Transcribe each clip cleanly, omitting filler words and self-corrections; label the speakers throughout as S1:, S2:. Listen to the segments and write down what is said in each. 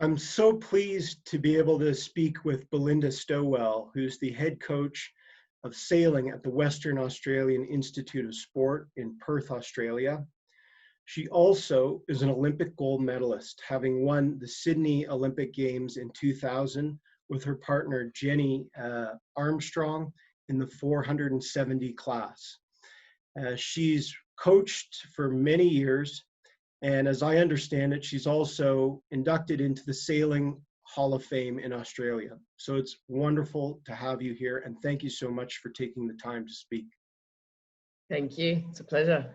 S1: I'm so pleased to be able to speak with Belinda Stowell, who's the head coach of sailing at the Western Australian Institute of Sport in Perth, Australia. She also is an Olympic gold medalist, having won the Sydney Olympic Games in 2000 with her partner Jenny Armstrong in the 470 class. She's coached for many years, and as I understand it, she's also inducted into the Sailing Hall of Fame in Australia. So it's wonderful to have you here, and thank you so much for taking the time to speak.
S2: Thank you. It's a pleasure.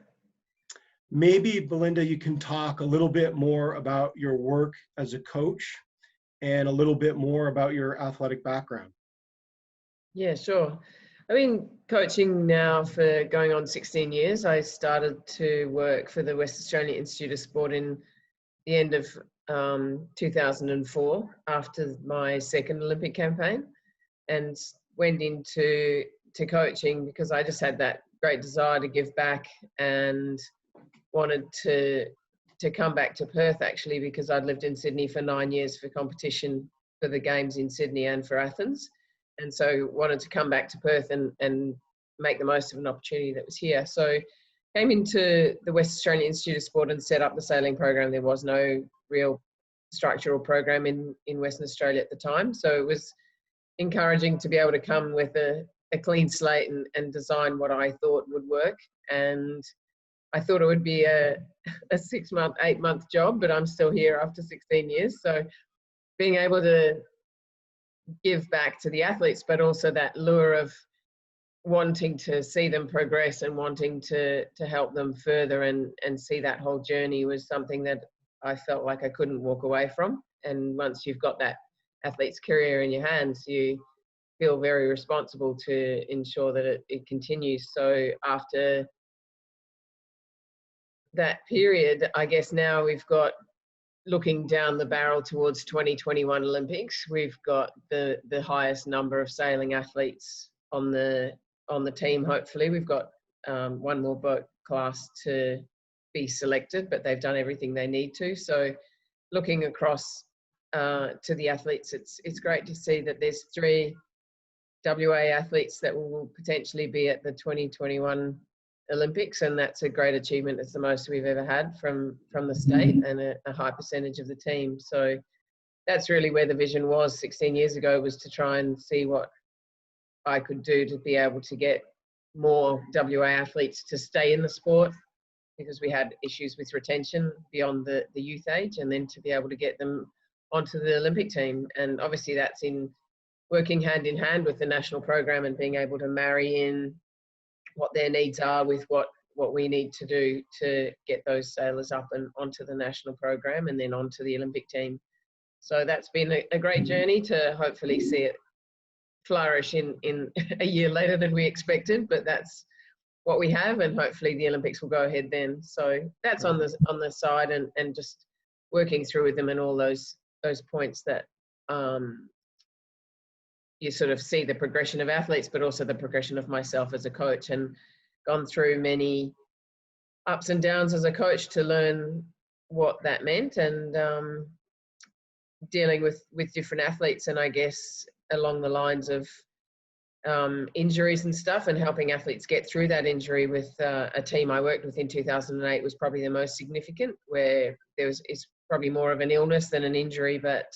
S1: Maybe, Belinda, you can talk a little bit more about your work as a coach and a little bit more about your athletic background.
S2: Yeah, sure. I've been coaching now for going on 16 years. I started to work for the West Australian Institute of Sport in the end of 2004 after my second Olympic campaign, and went into coaching because I just had that great desire to give back and wanted to come back to Perth, actually, because I'd lived in Sydney for 9 years for competition for the games in Sydney and for Athens. And so wanted to come back to Perth and make the most of an opportunity that was here. So came into the West Australian Institute of Sport and set up the sailing program. There was no real structural program in Western Australia at the time. So it was encouraging to be able to come with a clean slate and design what I thought would work. And I thought it would be a 6-month, 8-month job, but I'm still here after 16 years. So being able to give back to the athletes, but also that lure of wanting to see them progress and wanting to help them further and see that whole journey was something that I felt like I couldn't walk away from. And once you've got that athlete's career in your hands, you feel very responsible to ensure that it continues. So after that period, I guess now we've got, looking down the barrel towards 2021 Olympics, we've got the highest number of sailing athletes on the team. Hopefully, we've got one more boat class to be selected, but they've done everything they need to. So, looking across to the athletes, it's great to see that there's 3 WA athletes that will potentially be at the 2021 Olympics, and that's a great achievement. It's the most we've ever had from the state and a high percentage of the team. So that's really where the vision was 16 years ago, was to try and see what I could do to be able to get more WA athletes to stay in the sport, because we had issues with retention beyond the youth age, and then to be able to get them onto the Olympic team. And obviously that's in working hand in hand with the national program and being able to marry in what their needs are with what we need to do to get those sailors up and onto the national program and then onto the Olympic team. So that's been a great journey to hopefully see it flourish in a year later than we expected, but that's what we have, and hopefully the Olympics will go ahead then. So that's on the side, and just working through with them and all those points that you sort of see the progression of athletes, but also the progression of myself as a coach, and gone through many ups and downs as a coach to learn what that meant, and dealing with different athletes, and I guess along the lines of injuries and stuff, and helping athletes get through that injury with a team I worked with in 2008 was probably the most significant, where it's probably more of an illness than an injury, but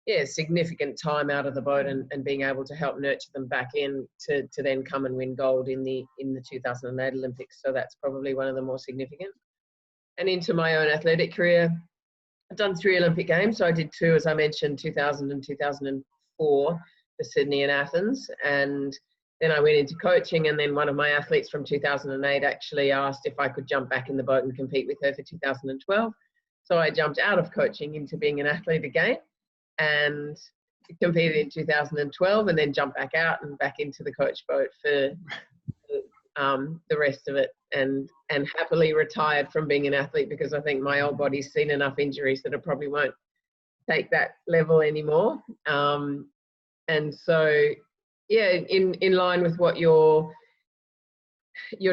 S2: yeah, significant time out of the boat and being able to help nurture them back in to then come and win gold in the 2008 Olympics. So that's probably one of the more significant. And into my own athletic career, I've done 3 Olympic Games. So I did 2, as I mentioned, 2000 and 2004 for Sydney and Athens. And then I went into coaching, and then one of my athletes from 2008 actually asked if I could jump back in the boat and compete with her for 2012. So I jumped out of coaching into being an athlete again, and competed in 2012, and then jumped back out and back into the coach boat for the rest of it, and happily retired from being an athlete, because I think my old body's seen enough injuries that it probably won't take that level anymore. And so, yeah, in line with what your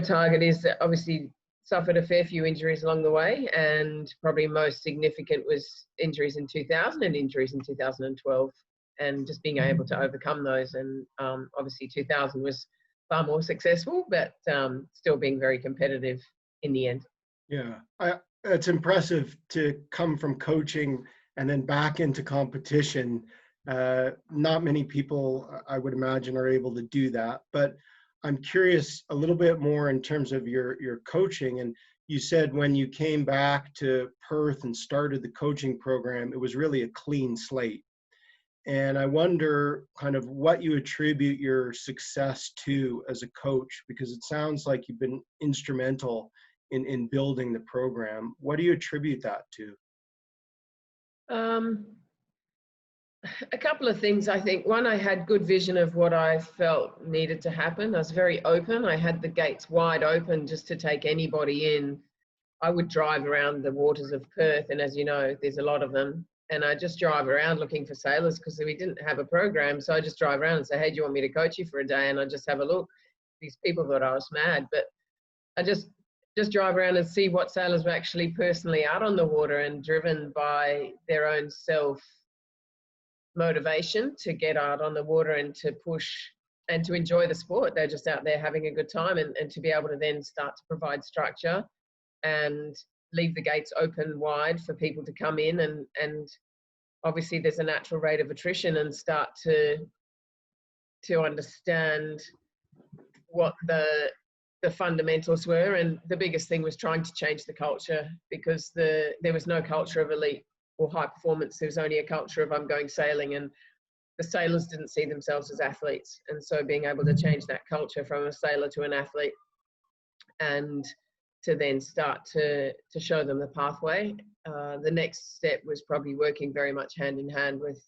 S2: target is, obviously suffered a fair few injuries along the way, and probably most significant was injuries in 2000 and injuries in 2012, and just being able to overcome those. And obviously 2000 was far more successful, but still being very competitive in the end.
S1: Yeah, it's impressive to come from coaching and then back into competition. Not many people, I would imagine, are able to do that. But I'm curious a little bit more in terms of your coaching. And you said when you came back to Perth and started the coaching program, it was really a clean slate. And I wonder kind of what you attribute your success to as a coach, because it sounds like you've been instrumental in building the program. What do you attribute that to?
S2: A couple of things, I think. One, I had good vision of what I felt needed to happen. I was very open. I had the gates wide open just to take anybody in. I would drive around the waters of Perth, and as you know, there's a lot of them. And I just drive around looking for sailors because we didn't have a program. So I just drive around and say, hey, do you want me to coach you for a day? And I just have a look. These people thought I was mad, but I just drive around and see what sailors were actually personally out on the water and driven by their own self motivation to get out on the water and to push and to enjoy the sport. They're just out there having a good time, and to be able to then start to provide structure and leave the gates open wide for people to come in, and obviously there's a natural rate of attrition, and start to understand what the fundamentals were. And the biggest thing was trying to change the culture, because there was no culture of elite or high performance. There was only a culture of I'm going sailing, and the sailors didn't see themselves as athletes. And so being able to change that culture from a sailor to an athlete, and to then start to show them the pathway. The next step was probably working very much hand in hand with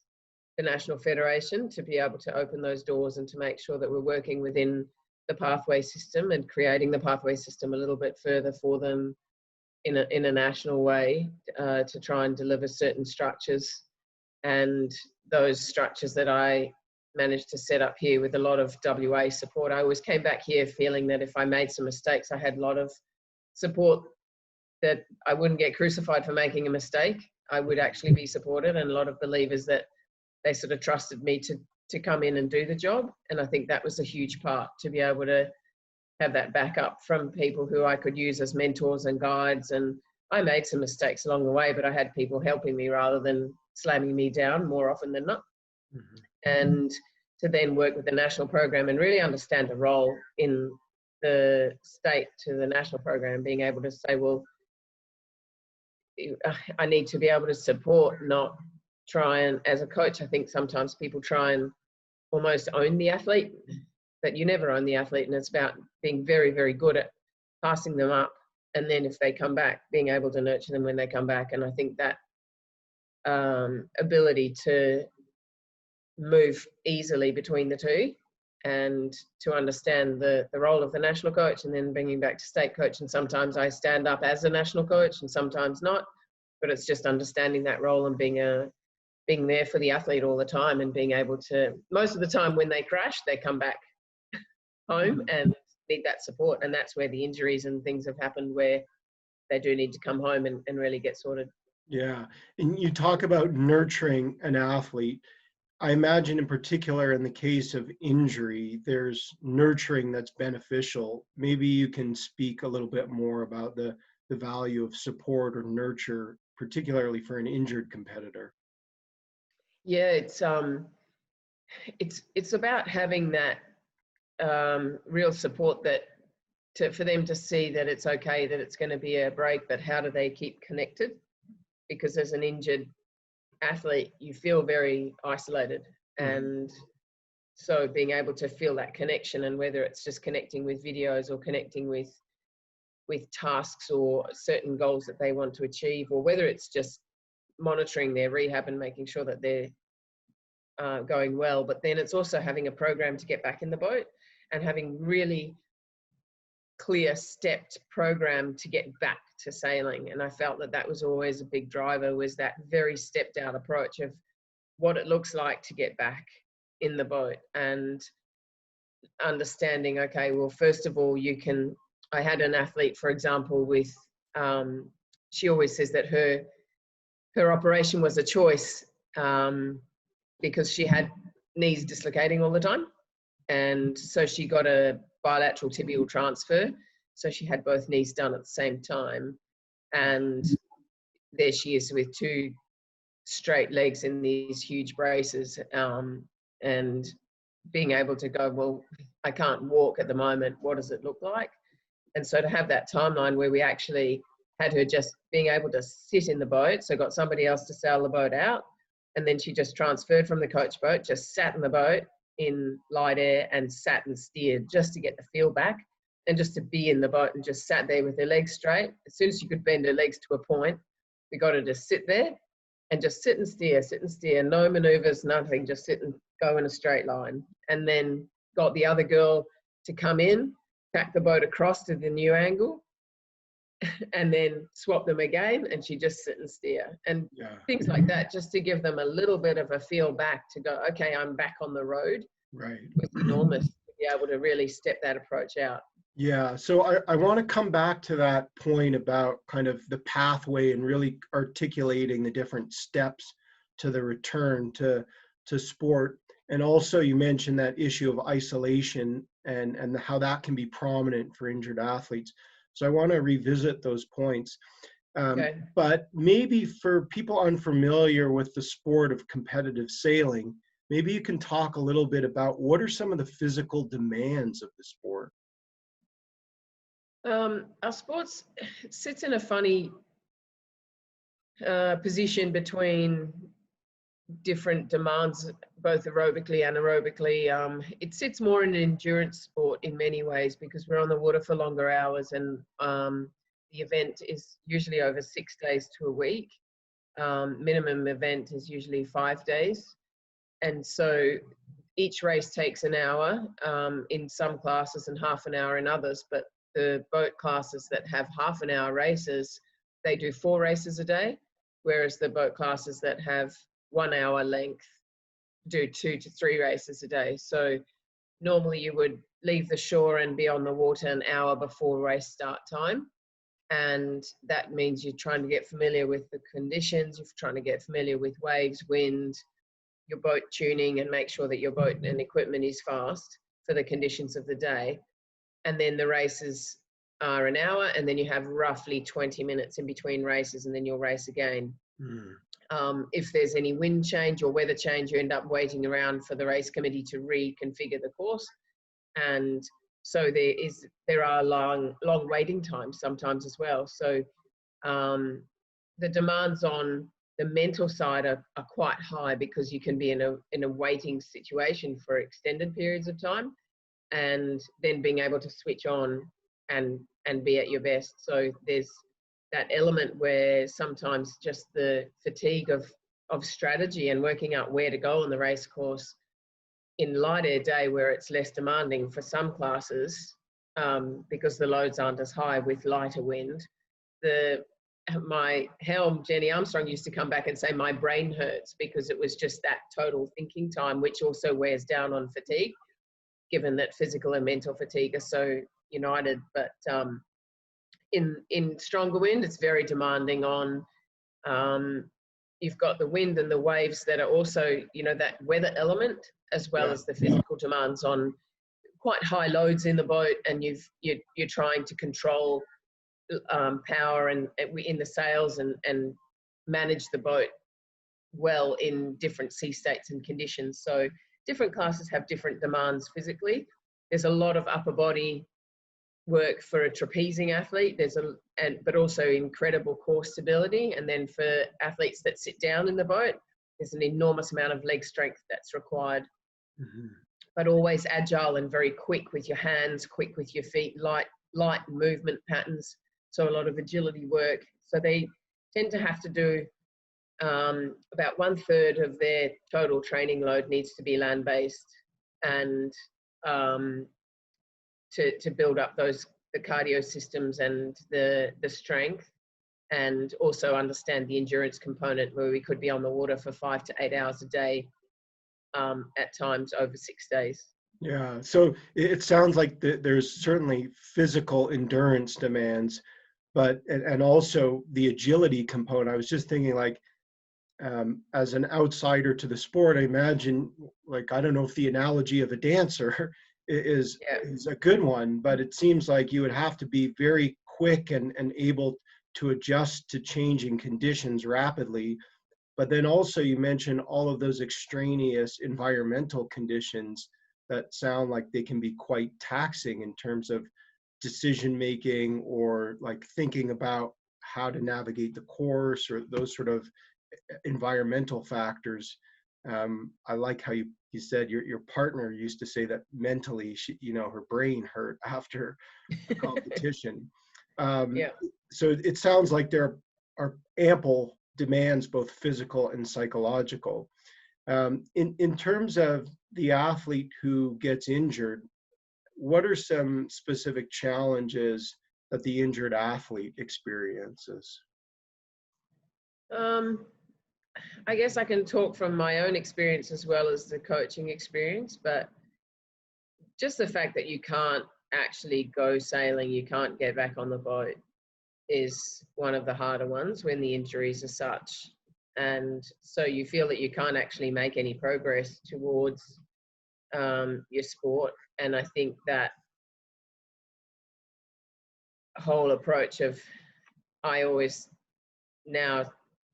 S2: the National Federation to be able to open those doors and to make sure that we're working within the pathway system and creating the pathway system a little bit further for them in a national way, to try and deliver certain structures. And those structures that I managed to set up here with a lot of WA support. I always came back here feeling that if I made some mistakes, I had a lot of support, that I wouldn't get crucified for making a mistake. I would actually be supported, and a lot of believers that they sort of trusted me to come in and do the job. And I think that was a huge part, to be able to have that backup from people who I could use as mentors and guides. And I made some mistakes along the way, but I had people helping me rather than slamming me down more often than not. Mm-hmm. And to then work with the national program and really understand the role in the state to the national program, being able to say, well, I need to be able to support, not try and, as a coach, I think sometimes people try and almost own the athlete, but you never own the athlete. And it's about being very, very good at passing them up. And then if they come back, being able to nurture them when they come back. And I think that ability to move easily between the two, and to understand the role of the national coach, and then bringing back to state coach. And sometimes I stand up as a national coach and sometimes not, but it's just understanding that role and being there for the athlete all the time, and being able to, most of the time when they crash, they come back home and need that support. And that's where the injuries and things have happened, where they do need to come home and really get sorted.
S1: Yeah. And you talk about nurturing an athlete. I imagine in particular in the case of injury, there's nurturing that's beneficial. Maybe you can speak a little bit more about the value of support or nurture, particularly for an injured competitor.
S2: Yeah, it's about having that real support, that for them to see that it's okay, that it's going to be a break, but how do they keep connected? Because as an injured athlete, you feel very isolated. And so being able to feel that connection, and whether it's just connecting with videos or connecting with tasks or certain goals that they want to achieve, or whether it's just monitoring their rehab and making sure that they're going well. But then it's also having a program to get back in the boat, and having really clear stepped program to get back to sailing. And I felt that was always a big driver, was that very stepped out approach of what it looks like to get back in the boat, and understanding, okay, well, first of all, you can I had an athlete, for example, with, she always says that her operation was a choice, because she had knees dislocating all the time. And so she got a bilateral tibial transfer. So she had both knees done at the same time. And there she is with two straight legs in these huge braces, and being able to go, well, I can't walk at the moment. What does it look like? And so to have that timeline where we actually had her just being able to sit in the boat, so got somebody else to sail the boat out, and then she just transferred from the coach boat, just sat in the boat in light air and sat and steered just to get the feel back, and just to be in the boat and just sat there with her legs straight. As soon as she could bend her legs to a point, we got her to sit there and just sit and steer, no maneuvers, nothing, just sit and go in a straight line. And then got the other girl to come in, back the boat across to the new angle, and then swap them again, and she just sit and steer. And things like that, just to give them a little bit of a feel back to go, okay, I'm back on the road.
S1: Right.
S2: It was enormous to be able to really step that approach out.
S1: Yeah, so I want to come back to that point about kind of the pathway and really articulating the different steps to the return to sport. And also you mentioned that issue of isolation and how that can be prominent for injured athletes. So I want to revisit those points.
S2: Okay.
S1: But maybe for people unfamiliar with the sport of competitive sailing, maybe you can talk a little bit about what are some of the physical demands of the sport?
S2: Our sports sits in a funny position between different demands, both aerobically and anaerobically. It sits more in an endurance sport in many ways because we're on the water for longer hours, and the event is usually over 6 days to a week. Minimum event is usually 5 days. And so each race takes an hour in some classes and half an hour in others, but the boat classes that have half an hour races, they do 4 races a day, whereas the boat classes that have 1 hour length do 2 to 3 races a day. So normally you would leave the shore and be on the water an hour before race start time. And that means you're trying to get familiar with the conditions, you're trying to get familiar with waves, wind, your boat tuning, and make sure that your boat and equipment is fast for the conditions of the day. And then the races are an hour, and then you have roughly 20 minutes in between races, and then you'll race again. If there's any wind change or weather change, you end up waiting around for the race committee to reconfigure the course. And so there are long waiting times sometimes as well. So the demands on the mental side are quite high because you can be in a waiting situation for extended periods of time, and then being able to switch on and be at your best. So there's that element where sometimes just the fatigue of strategy and working out where to go on the race course in light air day, where it's less demanding for some classes because the loads aren't as high with lighter wind. My helm, Jenny Armstrong, used to come back and say my brain hurts because it was just that total thinking time, which also wears down on fatigue, given that physical and mental fatigue are so united. But in stronger wind, it's very demanding on, you've got the wind and the waves that are also, that weather element, as well as the physical demands on quite high loads in the boat, and you're trying to control power and in the sails and manage the boat well in different sea states and conditions. So different classes have different demands physically. There's a lot of upper body work for a trapezing athlete. But also incredible core stability. And then for athletes that sit down in the boat, there's an enormous amount of leg strength that's required. But always agile and very quick with your hands, quick with your feet, light movement patterns. So a lot of agility work. So they tend to have to do about 1/3 of their total training load needs to be land-based, and to build up the cardio systems and the strength, and also understand the endurance component, where we could be on the water for 5 to 8 hours a day at times over 6 days.
S1: Yeah. So it sounds like there's certainly physical endurance demands, but and also the agility component. I was just thinking like as an outsider to the sport, I imagine, like, I don't know if the analogy of a dancer
S2: Yeah.
S1: is a good one, but it seems like you would have to be very quick and able to adjust to changing conditions rapidly. But then also you mentioned all of those extraneous environmental conditions that sound like they can be quite taxing in terms of decision making or like thinking about how to navigate the course or those sort of environmental factors. I like how you said your partner used to say that mentally she, her brain hurt after a competition. Um,
S2: Yeah.
S1: so it sounds like there are ample demands, both physical and psychological. In terms of the athlete who gets injured, what are some specific challenges that the injured athlete experiences?
S2: Um, I guess I can talk from my own experience as well as the coaching experience, but just the fact that you can't actually go sailing, you can't get back on the boat is one of the harder ones when the injuries are such. And so you feel that you can't actually make any progress towards your sport. And I think that whole approach of, I always now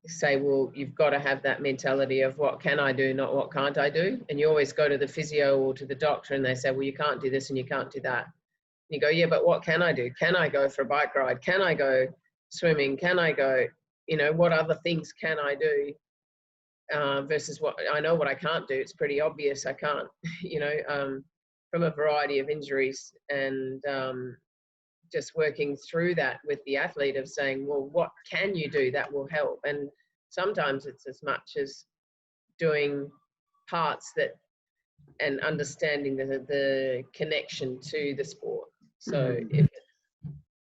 S2: say, well, you've got to have that mentality of what can I do, not what can't I do. And you always go to the physio or to the doctor and they say, well, you can't do this and you can't do that. And you go, yeah, but what can I do? Can I go for a bike ride? Can I go swimming? Can I go, what other things can I do? Versus what I know what I can't do. It's pretty obvious I can't, from a variety of injuries. And just working through that with the athlete of saying, well, what can you do that will help? And sometimes it's as much as doing parts that and understanding the connection to the sport. So
S1: Mhm.
S2: if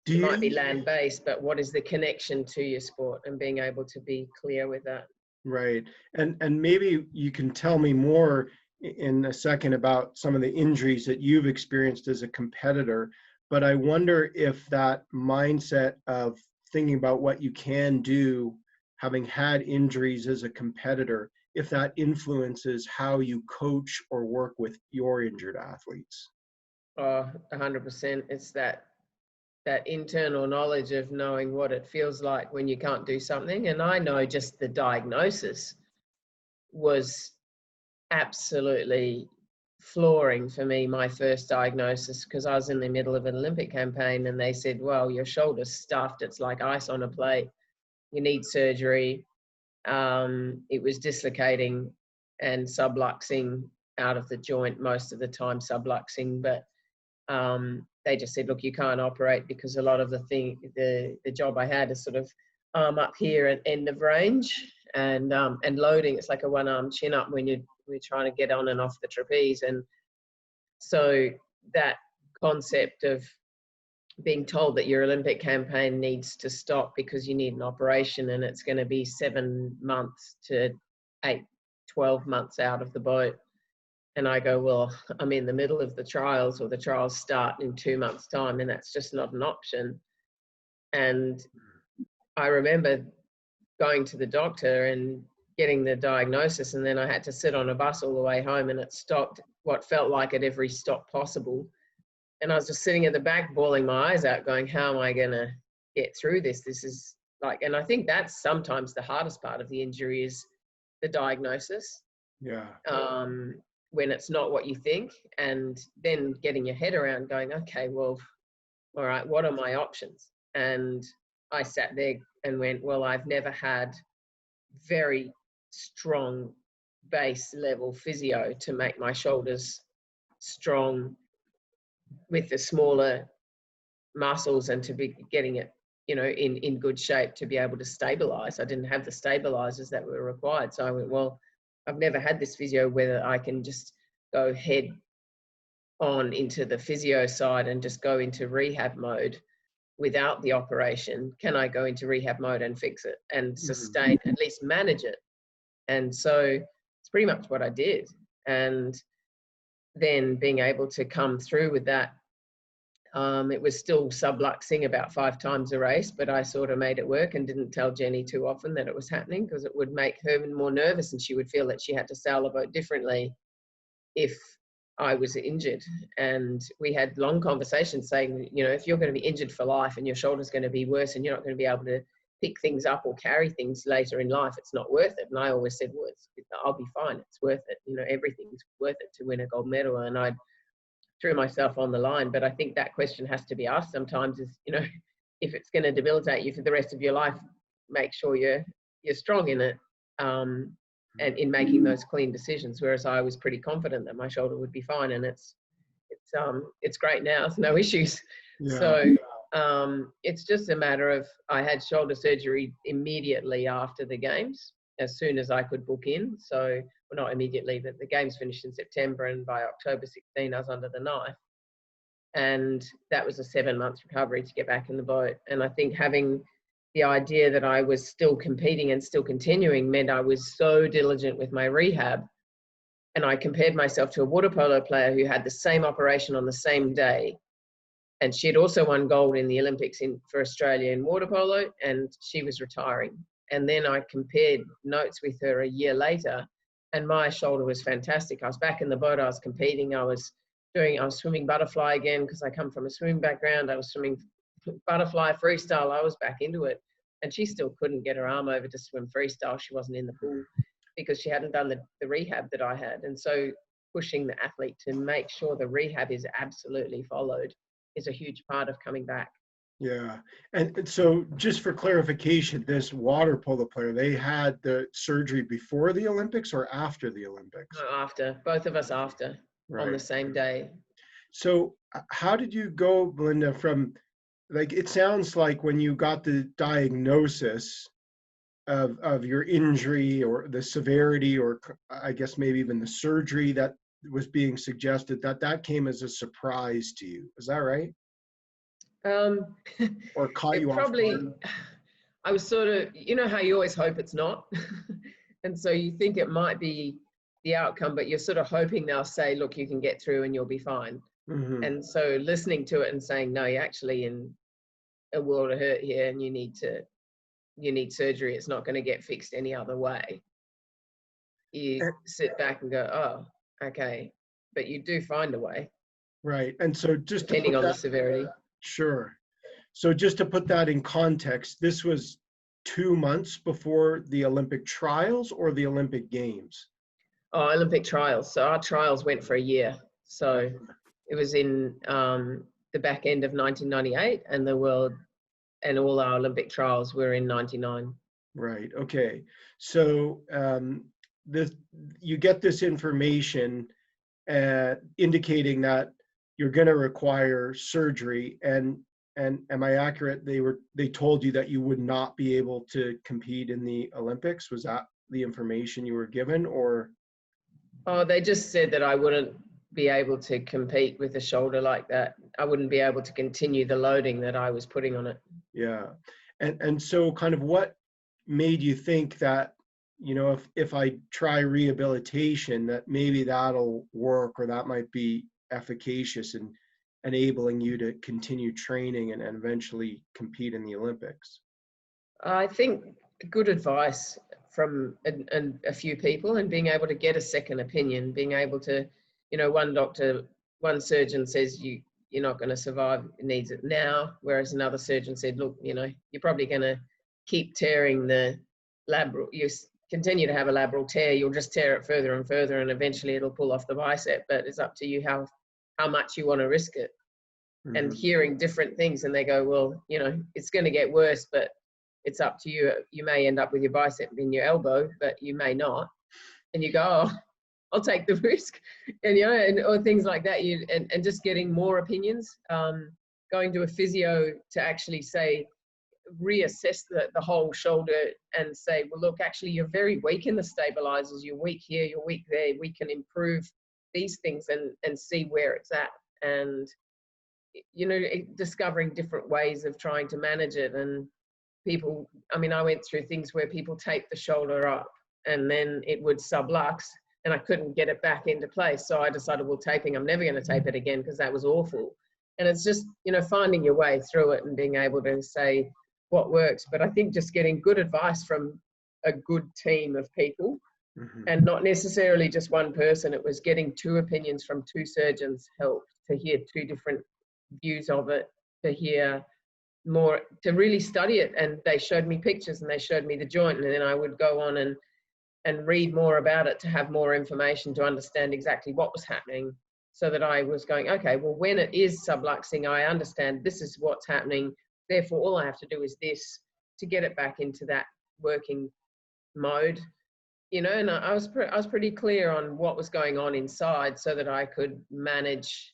S1: Do
S2: it might be
S1: you
S2: land based, but what is the connection to your sport and being able to be clear with that?
S1: Right. And maybe you can tell me more in a second about some of the injuries that you've experienced as a competitor. But I wonder if that mindset of thinking about what you can do, having had injuries as a competitor, if that influences how you coach or work with your injured athletes.
S2: Oh, 100%. It's that internal knowledge of knowing what it feels like when you can't do something. And I know just the diagnosis was absolutely flooring for me, my first diagnosis, because I was in the middle of an Olympic campaign and they said, well, your shoulder's stuffed. It's like ice on a plate. You need surgery. It was dislocating and subluxing out of the joint most of the time, subluxing. But they just said, look, you can't operate because a lot of the job I had is sort of arm up here at end of range and loading. It's like a one arm chin up when we're trying to get on and off the trapeze. And so that concept of being told that your Olympic campaign needs to stop because you need an operation and it's going to be 7 months to 8, 12 months out of the boat. And I go, well, I'm in the middle of the trials, or the trials start in 2 months' time, and that's just not an option. And I remember going to the doctor and getting the diagnosis, and then I had to sit on a bus all the way home, and it stopped what felt like at every stop possible. And I was just sitting at the back, bawling my eyes out, going, how am I going to get through this? This is like, and I think that's sometimes the hardest part of the injury is the diagnosis.
S1: Yeah.
S2: When it's not what you think, and then getting your head around going, okay, well, all right, what are my options? And I sat there and went, well, I've never had very strong base level physio to make my shoulders strong with the smaller muscles and to be getting it, in good shape to be able to stabilize. I didn't have the stabilizers that were required. So I went, well, I've never had this physio whether I can just go head on into the physio side and just go into rehab mode without the operation. Can I go into rehab mode and fix it and
S1: Mhm.
S2: sustain, at least manage it? And so it's pretty much what I did. And then being able to come through with that. It was still subluxing about 5 times a race, but I sort of made it work and didn't tell Jenny too often that it was happening, because it would make her more nervous and she would feel that she had to sail a boat differently if I was injured. And we had long conversations saying, you know, if you're going to be injured for life and your shoulder's going to be worse and you're not going to be able to pick things up or carry things later in life, it's not worth it. And I always said, well, I'll be fine. It's worth it. You know, everything's worth it to win a gold medal. And I threw myself on the line. But I think that question has to be asked sometimes is, you know, if it's going to debilitate you for the rest of your life, make sure you're strong in it, and in making those clean decisions. Whereas I was pretty confident that my shoulder would be fine, and it's great now. It's no issues. Yeah. So it's just a matter of, I had shoulder surgery immediately after the games, as soon as I could book in. So, well, not immediately, but the games finished in September, and by October 16, I was under the knife. And that was a 7-month recovery to get back in the boat. And I think having the idea that I was still competing and still continuing meant I was so diligent with my rehab. And I compared myself to a water polo player who had the same operation on the same day. And she had also won gold in the Olympics for Australia in water polo, and she was retiring. And then I compared notes with her a year later, and my shoulder was fantastic. I was back in the boat, I was competing, I was swimming butterfly again, because I come from a swimming background. I was swimming butterfly freestyle. I was back into it. And she still couldn't get her arm over to swim freestyle. She wasn't in the pool because she hadn't done the rehab that I had. And so pushing the athlete to make sure the rehab is absolutely followed is a huge part of coming back.
S1: Yeah. And so just for clarification, this water polo player, they had the surgery before the Olympics or after the Olympics?
S2: No, after. Both of us after. Right. On the same day.
S1: So how did you go, Belinda, from, like, it sounds like when you got the diagnosis of your injury or the severity, or I guess maybe even the surgery that was being suggested, that came as a surprise to you. Is that right? Or caught you off guard?
S2: I was sort of, you know how you always hope it's not? And so you think it might be the outcome, but you're sort of hoping they'll say, look, you can get through and you'll be fine. Mm-hmm. And so listening to it and saying, no, you're actually in a world of hurt here and you need surgery. It's not going to get fixed any other way. You sit back and go, oh, okay. But you do find a way.
S1: Right. And so just
S2: depending on the severity.
S1: Sure. So just to put that in context, this was 2 months before the Olympic trials or the Olympic Games?
S2: Oh, Olympic trials. So our trials went for a year. So it was in the back end of 1998, and all our Olympic trials were in 99.
S1: Right. Okay. So you get this information indicating that you're going to require surgery, and am I accurate? They told you that you would not be able to compete in the Olympics. Was that the information you were given, or?
S2: Oh, they just said that I wouldn't be able to compete with a shoulder like that. I wouldn't be able to continue the loading that I was putting on it.
S1: Yeah. And so kind of what made you think that, you know, if I try rehabilitation, that maybe that'll work, or that might be efficacious in enabling you to continue training and eventually compete in the Olympics? I
S2: think good advice from a few people, and being able to get a second opinion, being able to, you know, one surgeon says you're not going to survive, it needs it now, whereas another surgeon said, look, you know, you're probably going to keep tearing the labral, you continue to have a labral tear, you'll just tear it further and further, and eventually it'll pull off the bicep, but it's up to you how much you want to risk it. Mm-hmm. And hearing different things, and they go, well, you know, it's going to get worse, but it's up to you. You may end up with your bicep in your elbow, but you may not. And you go, oh, I'll take the risk. And, you know, or things like that. And just getting more opinions, going to a physio to actually say, reassess the whole shoulder and say, well, look, actually, you're very weak in the stabilizers. You're weak here, you're weak there. We can improve these things and see where it's at. And, you know, discovering different ways of trying to manage it. And people, I mean, I went through things where people tape the shoulder up and then it would sublux. and I couldn't get it back into place. So I decided, well, taping, I'm never going to tape it again because that was awful. And it's just, you know, finding your way through it and being able to say what works. But I think just getting good advice from a good team of people, and not necessarily just one person. It was getting 2 opinions from 2 surgeons helped, to hear 2 different views of it, to hear more, to really study it. And they showed me pictures and they showed me the joint, and then I would go on and read more about it to have more information to understand exactly what was happening, so that I was going, okay, well, when it is subluxing, I understand this is what's happening. Therefore, all I have to do is this to get it back into that working mode, you know. And I was pretty clear on what was going on inside, so that I could manage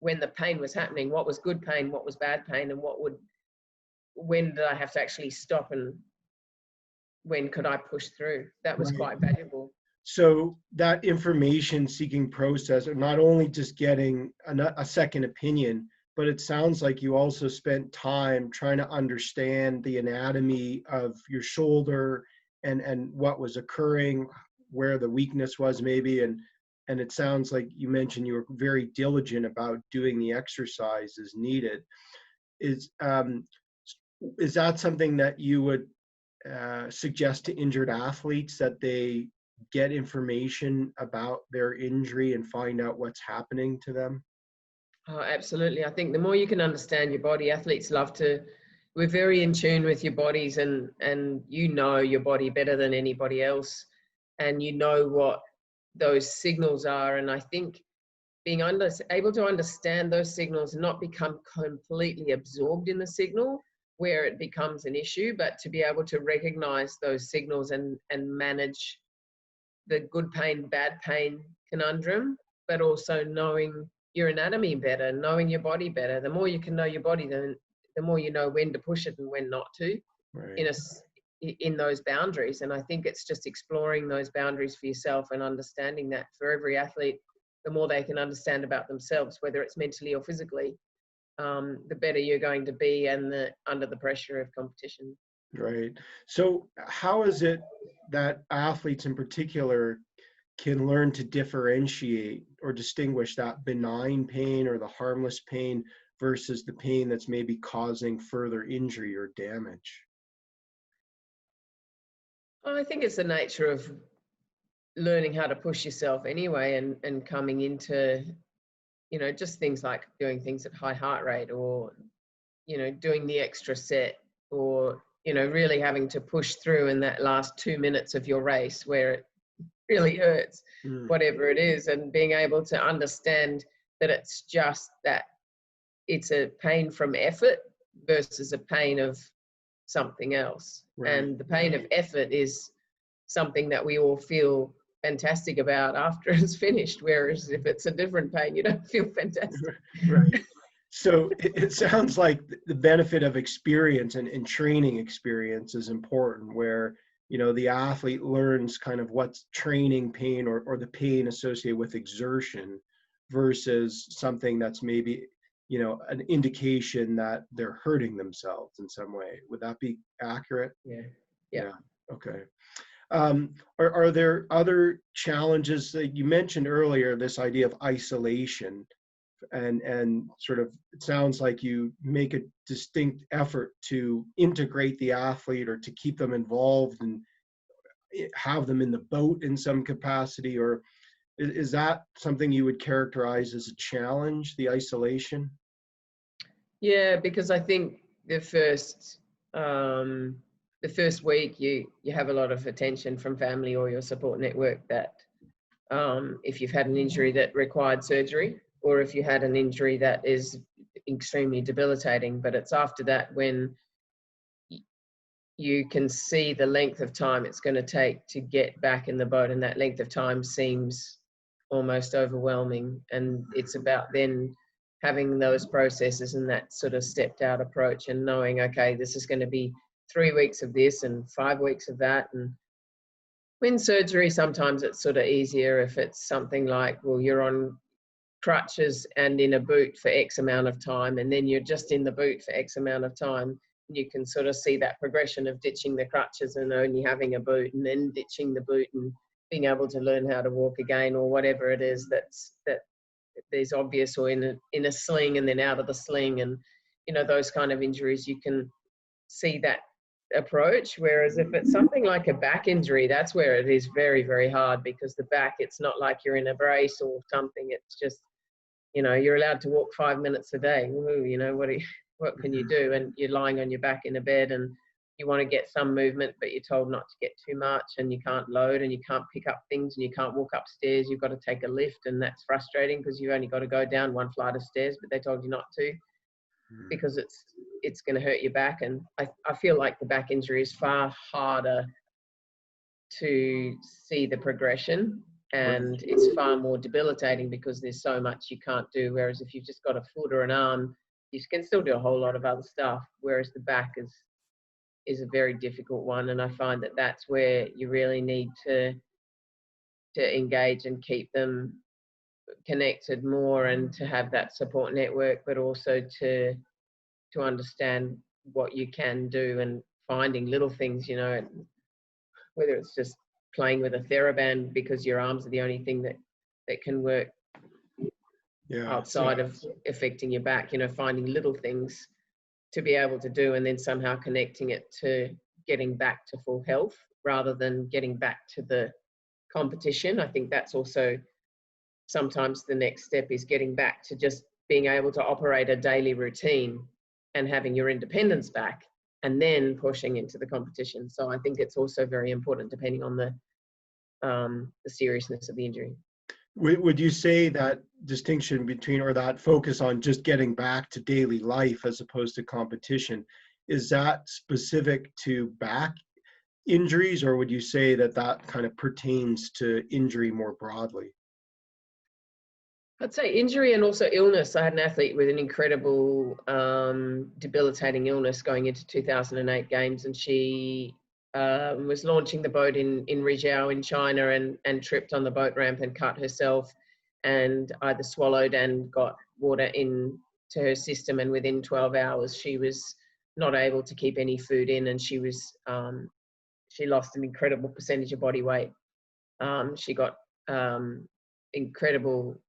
S2: when the pain was happening, what was good pain, what was bad pain, and when did I have to actually stop, and when could I push through. That was quite valuable.
S1: So that information seeking process, of not only just getting a second opinion, but it sounds like you also spent time trying to understand the anatomy of your shoulder and what was occurring, where the weakness was maybe. And it sounds like you mentioned you were very diligent about doing the exercises needed. Is that something that you would suggest to injured athletes, that they get information about their injury and find out what's happening to them?
S2: Oh, absolutely. I think the more you can understand your body, athletes love to, we're very in tune with your bodies, and you know your body better than anybody else, and you know what those signals are. And I think being able to understand those signals and not become completely absorbed in the signal where it becomes an issue, but to be able to recognize those signals and manage the good pain, bad pain conundrum, but also knowing your anatomy better, knowing your body better. The more you can know your body, then the more you know when to push it and when not to,
S1: Right.
S2: in those boundaries. And I think it's just exploring those boundaries for yourself and understanding that for every athlete, the more they can understand about themselves, whether it's mentally or physically, the better you're going to be and under the pressure of competition.
S1: Right. So how is it that athletes in particular can learn to differentiate or distinguish that benign pain or the harmless pain versus the pain that's maybe causing further injury or damage?
S2: Well, I think it's the nature of learning how to push yourself anyway, and coming into, you know, just things like doing things at high heart rate, or, you know, doing the extra set, or, you know, really having to push through in that last 2 minutes of your race where it really hurts, whatever it is, and being able to understand that it's just that it's a pain from effort versus a pain of something else.
S1: Right.
S2: And the pain of effort is something that we all feel fantastic about after it's finished, whereas if it's a different pain, you don't feel fantastic.
S1: Right. So it sounds like the benefit of experience and training experience is important, where, you know, the athlete learns kind of what's training pain or the pain associated with exertion versus something that's maybe, you know, an indication that they're hurting themselves in some way. Would that be accurate?
S2: Yeah.
S1: Okay. Are there other challenges that you mentioned earlier, this idea of isolation, and sort of, it sounds like you make a distinct effort to integrate the athlete or to keep them involved and have them in the boat in some capacity, or is that something you would characterize as a challenge, the isolation?
S2: Yeah, because I think the first week you have a lot of attention from family or your support network, that if you've had an injury that required surgery, or if you had an injury that is extremely debilitating. But it's after that when you can see the length of time it's going to take to get back in the boat, and that length of time seems almost overwhelming. And it's about then having those processes and that sort of stepped out approach, and knowing, okay, this is going to be 3 weeks of this and 5 weeks of that. And when surgery, sometimes it's sort of easier if it's something like, well, you're on crutches and in a boot for X amount of time, and then you're just in the boot for X amount of time. You can sort of see that progression of ditching the crutches and only having a boot, and then ditching the boot and being able to learn how to walk again, or whatever it is that there's obvious, or in a sling and then out of the sling, and those kind of injuries, you can see that approach. Whereas if it's something like a back injury, that's where it is very, very hard, because the back, it's not like you're in a brace or something. It's just, you're allowed to walk 5 minutes a day. Woo, what can you do? And you're lying on your back in a bed, and you want to get some movement, but you're told not to get too much, and you can't load, and you can't pick up things, and you can't walk upstairs. You've got to take a lift, and that's frustrating because you've only got to go down one flight of stairs, but they told you not to, because it's going to hurt your back. And I feel like the back injury is far harder to see the progression, and it's far more debilitating because there's so much you can't do. Whereas if you've just got a foot or an arm, you can still do a whole lot of other stuff. Whereas the back is a very difficult one, and I find that that's where you really need to engage and keep them connected more, and to have that support network, but also to understand what you can do, and finding little things, whether it's just playing with a TheraBand because your arms are the only thing that can work outside of affecting your back, finding little things to be able to do, and then somehow connecting it to getting back to full health rather than getting back to the competition. I think that's also sometimes the next step, is getting back to just being able to operate a daily routine and having your independence back, and then pushing into the competition. So I think it's also very important, depending on the seriousness of the injury.
S1: Would you say that distinction between, or that focus on just getting back to daily life as opposed to competition, is that specific to back injuries, or would you say that kind of pertains to injury more broadly?
S2: I'd say injury and also illness. I had an athlete with an incredible debilitating illness going into 2008 games, and she was launching the boat in Rizhao in China, and tripped on the boat ramp and cut herself, and either swallowed and got water into her system, and within 12 hours she was not able to keep any food in, and she lost an incredible percentage of body weight. She got incredible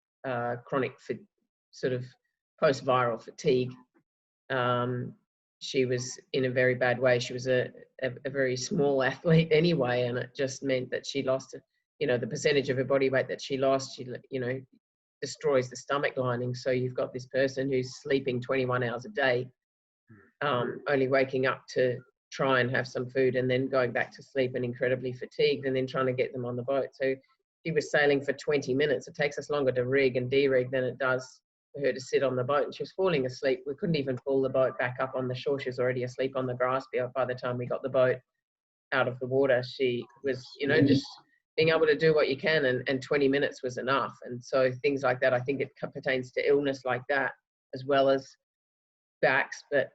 S2: chronic sort of post-viral fatigue. She was in a very bad way. She was a very small athlete anyway, and it just meant that she lost, the percentage of her body weight that she lost, she, destroys the stomach lining. So you've got this person who's sleeping 21 hours a day, only waking up to try and have some food, and then going back to sleep and incredibly fatigued, and then trying to get them on the boat. So she was sailing for 20 minutes. It takes us longer to rig and de-rig than it does for her to sit on the boat, and she was falling asleep. We couldn't even pull the boat back up on the shore. She was already asleep on the grass by the time we got the boat out of the water. She was, just being able to do what you can, and 20 minutes was enough. And so things like that, I think it pertains to illness like that as well as backs. But,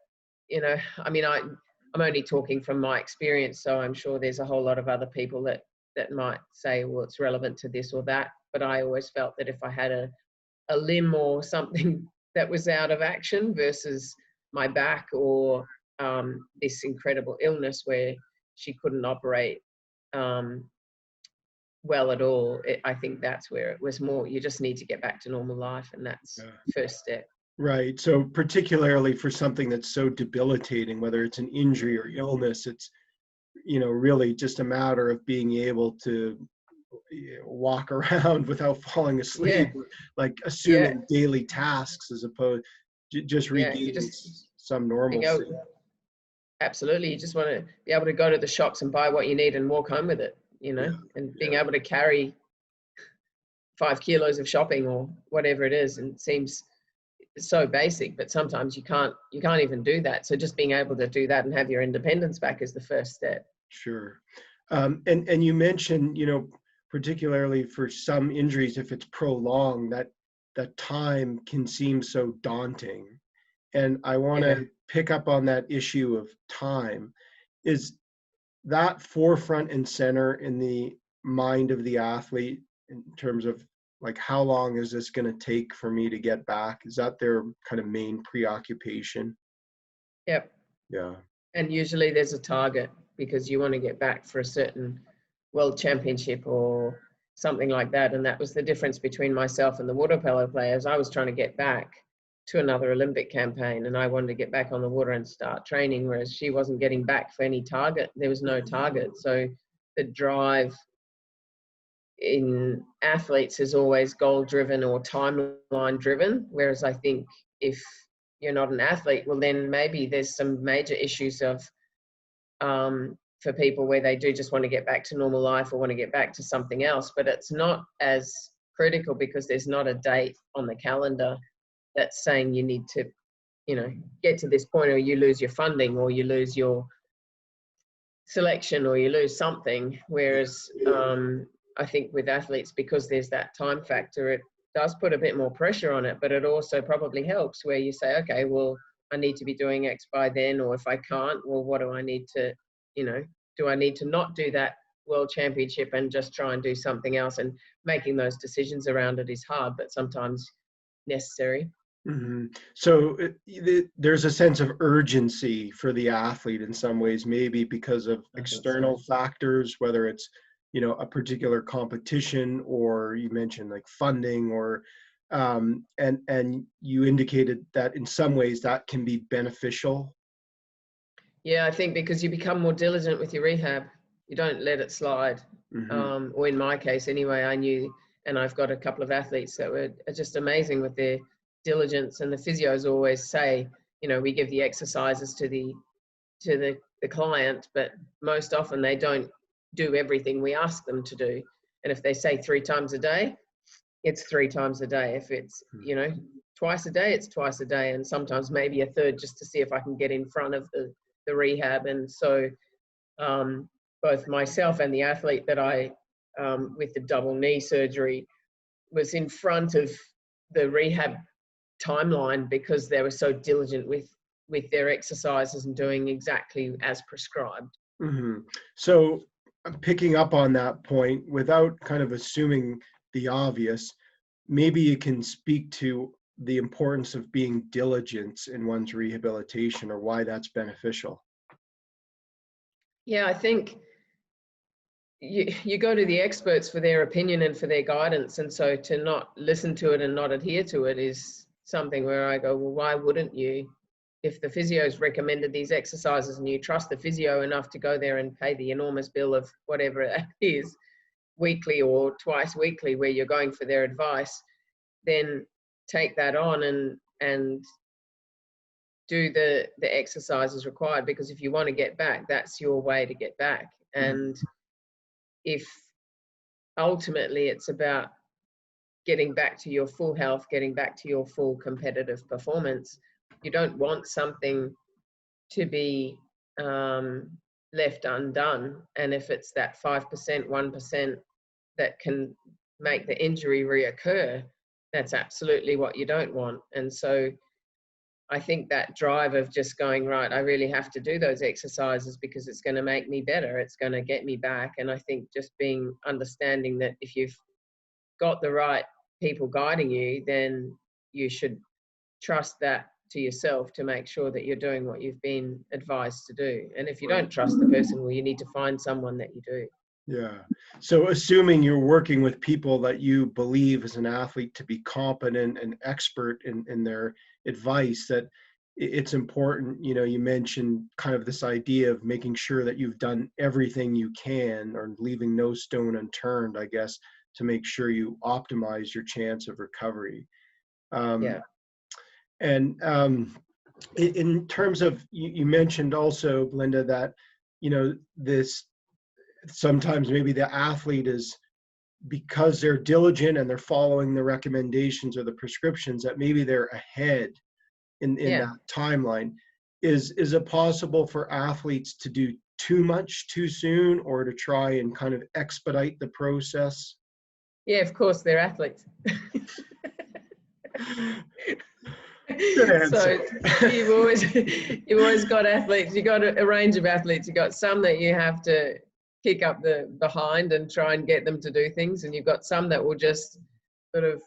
S2: I'm only talking from my experience, so I'm sure there's a whole lot of other people that might say, well, it's relevant to this or that. But I always felt that if I had a limb or something that was out of action versus my back, or this incredible illness where she couldn't operate well at all, I think that's where it was more, you just need to get back to normal life, and that's the first step.
S1: Right. So particularly for something that's so debilitating, whether it's an injury or illness, it's, really just a matter of being able to walk around without falling asleep, like assuming daily tasks as opposed to just regaining some normalcy.
S2: Absolutely. You just want to be able to go to the shops and buy what you need and walk home with it, and being able to carry 5 kilos of shopping or whatever it is. And it seems so basic, but sometimes you can't even do that. So just being able to do that and have your independence back is the first step.
S1: Sure. And you mentioned, particularly for some injuries, if it's prolonged, that time can seem so daunting. And I want to pick up on that issue of time. Is that forefront and center in the mind of the athlete in terms of, like, how long is this going to take for me to get back? Is that their kind of main preoccupation?
S2: Yep.
S1: Yeah.
S2: And usually there's a target, because you want to get back for a certain world championship or something like that. And that was the difference between myself and the water polo players. I was trying to get back to another Olympic campaign, and I wanted to get back on the water and start training, whereas she wasn't getting back for any target. There was no target. So the drive in athletes is always goal driven or timeline driven, whereas I think if you're not an athlete, well, then maybe there's some major issues of for people where they do just want to get back to normal life or want to get back to something else, but it's not as critical because there's not a date on the calendar that's saying you need to, you know, get to this point, or you lose your funding, or you lose your selection, or you lose something. Whereas I think with athletes, because there's that time factor, it does put a bit more pressure on it, but it also probably helps where you say, okay, well, I need to be doing X by then, or if I can't, well, what do I need to, you know, do I need to not do that world championship and just try and do something else? And making those decisions around it is hard, but sometimes necessary.
S1: Mm-hmm. So there's a sense of urgency for the athlete in some ways, maybe because of external factors, whether it's, you know, a particular competition, or you mentioned like funding, or and you indicated that in some ways that can be beneficial.
S2: Yeah, I think because you become more diligent with your rehab, you don't let it slide.
S1: Mm-hmm.
S2: Or in my case anyway, I knew, and I've got a couple of athletes that are just amazing with their diligence, and the physios always say, you know, we give the exercises to the client, but most often they don't do everything we ask them to do. And if they say 3 times a day, it's 3 times a day. If it's, you know, twice a day, it's twice a day, and sometimes maybe a third, just to see if I can get in front of the rehab. And so both myself and the athlete that I with the double knee surgery was in front of the rehab timeline because they were so diligent with their exercises and doing exactly as prescribed.
S1: Mm-hmm. So I'm picking up on that point without kind of assuming the obvious. Maybe you can speak to the importance of being diligent in one's rehabilitation, or why that's beneficial.
S2: Yeah, I think you go to the experts for their opinion and for their guidance. And so to not listen to it and not adhere to it is something where I go, well, why wouldn't you? If the physio's recommended these exercises and you trust the physio enough to go there and pay the enormous bill of whatever it is, weekly or twice weekly, where you're going for their advice, then take that on and do the exercises required. Because if you want to get back, that's your way to get back. And if ultimately it's about getting back to your full health, getting back to your full competitive performance, you don't want something to be left undone. And if it's that 5%, 1% that can make the injury reoccur, that's absolutely what you don't want. And so I think that drive of just going, right, I really have to do those exercises because it's going to make me better. It's going to get me back. And I think just being understanding that if you've got the right people guiding you, then you should trust that to yourself to make sure that you're doing what you've been advised to do. And if you don't trust the person, well, you need to find someone that you do.
S1: Yeah. So assuming you're working with people that you believe as an athlete to be competent and expert in their advice, that it's important, you know, you mentioned kind of this idea of making sure that you've done everything you can, or leaving no stone unturned, I guess, to make sure you optimize your chance of recovery.
S2: Yeah.
S1: And in terms of, you mentioned also, Belinda, that, you know, this, sometimes maybe the athlete is, because they're diligent and they're following the recommendations or the prescriptions, that maybe they're ahead in that timeline. Is it possible for athletes to do too much too soon, or to try and kind of expedite the process?
S2: Yeah, of course, they're athletes.
S1: Good answer.
S2: So you've always got athletes. You've got a range of athletes. You've got some that you have to kick up the behind and try and get them to do things, and you've got some that will just sort of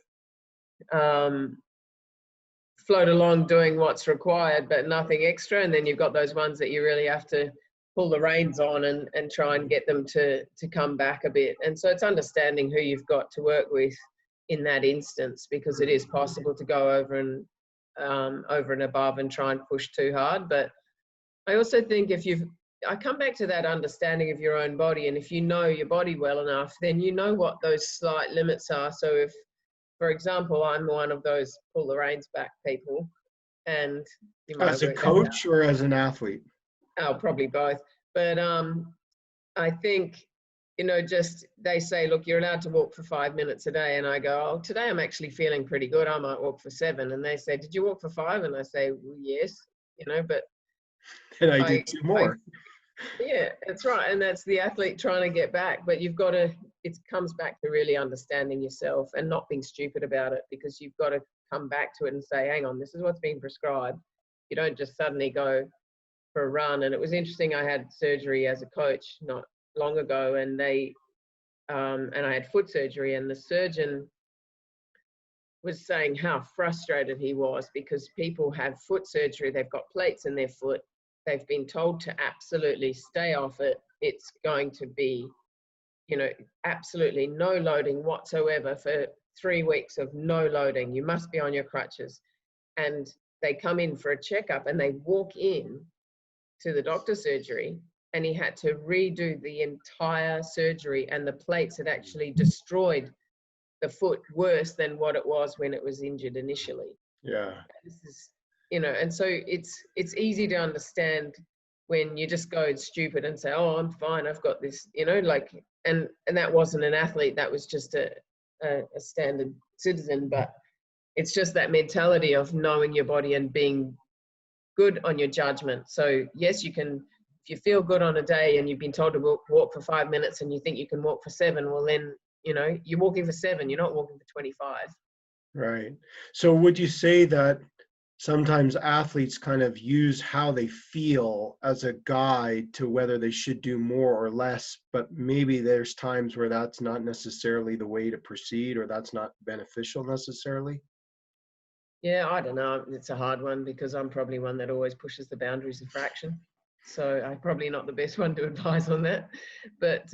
S2: float along doing what's required but nothing extra. And then you've got those ones that you really have to pull the reins on and try and get them to come back a bit. And so it's understanding who you've got to work with in that instance, because it is possible to go over and above and try and push too hard. But I also think I come back to that understanding of your own body, and if you know your body well enough, then you know what those slight limits are. So if, for example, I'm one of those pull the reins back people, and you might
S1: As
S2: have
S1: a
S2: worked that out.
S1: coach or as an athlete?
S2: Oh, probably both. But I think, just they say, look, you're allowed to walk for 5 minutes a day. And I go, oh, today I'm actually feeling pretty good. I might walk for 7. And they say, did you walk for 5? And I say, well, yes, but
S1: And I did 2 more.
S2: Yeah, that's right. And that's the athlete trying to get back. But you've got to, it comes back to really understanding yourself and not being stupid about it, because you've got to come back to it and say, hang on, this is what's being prescribed. You don't just suddenly go for a run. And it was interesting, I had surgery as a coach not long ago, and and I had foot surgery, and the surgeon was saying how frustrated he was because people have foot surgery, they've got plates in their foot, they've been told to absolutely stay off it. It's going to be, absolutely no loading whatsoever for 3 weeks of no loading. You must be on your crutches. And they come in for a checkup and they walk in to the doctor's surgery, and he had to redo the entire surgery, and the plates had actually destroyed the foot worse than what it was when it was injured initially.
S1: Yeah.
S2: This is, and so it's easy to understand when you just go stupid and say, oh, I'm fine, I've got this, and that wasn't an athlete, that was just a standard citizen. But it's just that mentality of knowing your body and being good on your judgment. So yes, you can, if you feel good on a day and you've been told to walk for 5 minutes and you think you can walk for 7, well then, you're walking for 7, you're not walking for 25.
S1: Right. So would you say that sometimes athletes kind of use how they feel as a guide to whether they should do more or less, but maybe there's times where that's not necessarily the way to proceed, or that's not beneficial necessarily?
S2: Yeah, I don't know. It's a hard one because I'm probably one that always pushes the boundaries of fraction. So I'm probably not the best one to advise on that. But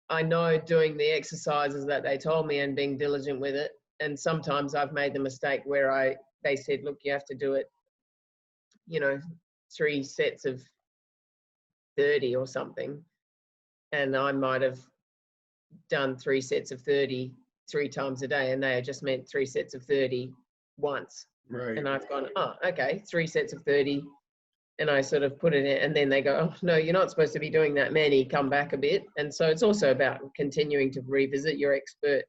S2: I know doing the exercises that they told me and being diligent with it. And sometimes I've made the mistake where they said, look, you have to do it, 3 sets of 30 or something. And I might have done 3 sets of 30 3 times a day, and they had just meant 3 sets of 30 once.
S1: Right.
S2: And I've gone, oh, okay, 3 sets of 30. And I sort of put it in, and then they go, oh, no, you're not supposed to be doing that many, come back a bit. And so it's also about continuing to revisit your expert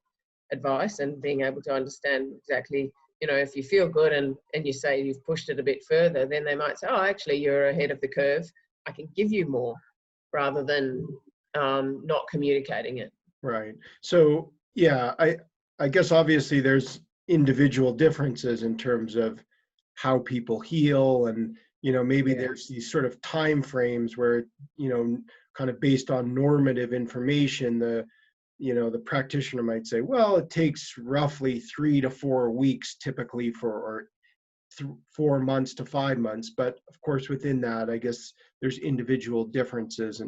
S2: advice and being able to understand exactly, if you feel good and you say you've pushed it a bit further, then they might say, oh, actually, you're ahead of the curve. I can give you more, rather than not communicating it.
S1: Right. So, yeah, I guess obviously there's individual differences in terms of how people heal, and maybe there's these sort of time frames where kind of based on normative information, the practitioner might say, well, it takes roughly 3 to 4 weeks typically or 4 months to 5 months, but of course within that I guess there's individual differences.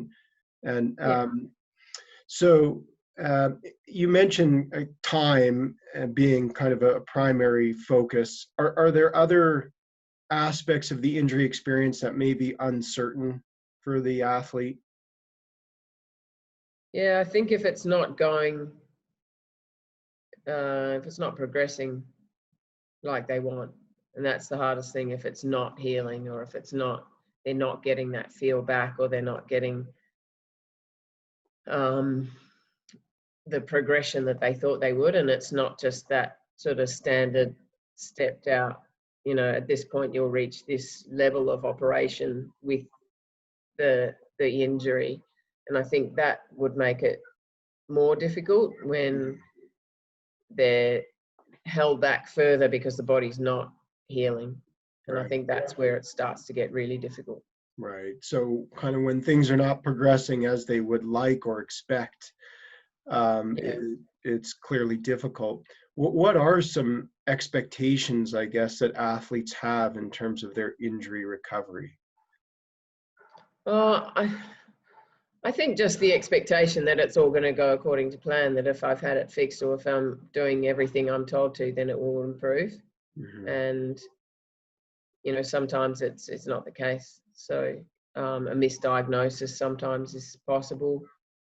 S1: So you mentioned time being kind of a primary focus. Are there other aspects of the injury experience that may be uncertain for the athlete?
S2: Yeah, I think if it's not progressing like they want, and that's the hardest thing, if it's not healing, or if they're not getting that feel back, or they're not getting the progression that they thought they would, and it's not just that sort of standard stepped out, at this point you'll reach this level of operation with the injury. And I think that would make it more difficult when they're held back further because the body's not healing. And
S1: Right.
S2: I think that's where it starts to get really difficult.
S1: Right. So kind of when things are not progressing as they would like or expect, it's clearly difficult. What are some expectations, I guess, that athletes have in terms of their injury recovery?
S2: Oh, I think just the expectation that it's all going to go according to plan, that if I've had it fixed or if I'm doing everything I'm told to, then it will improve. And, sometimes it's not the case. So a misdiagnosis sometimes is possible,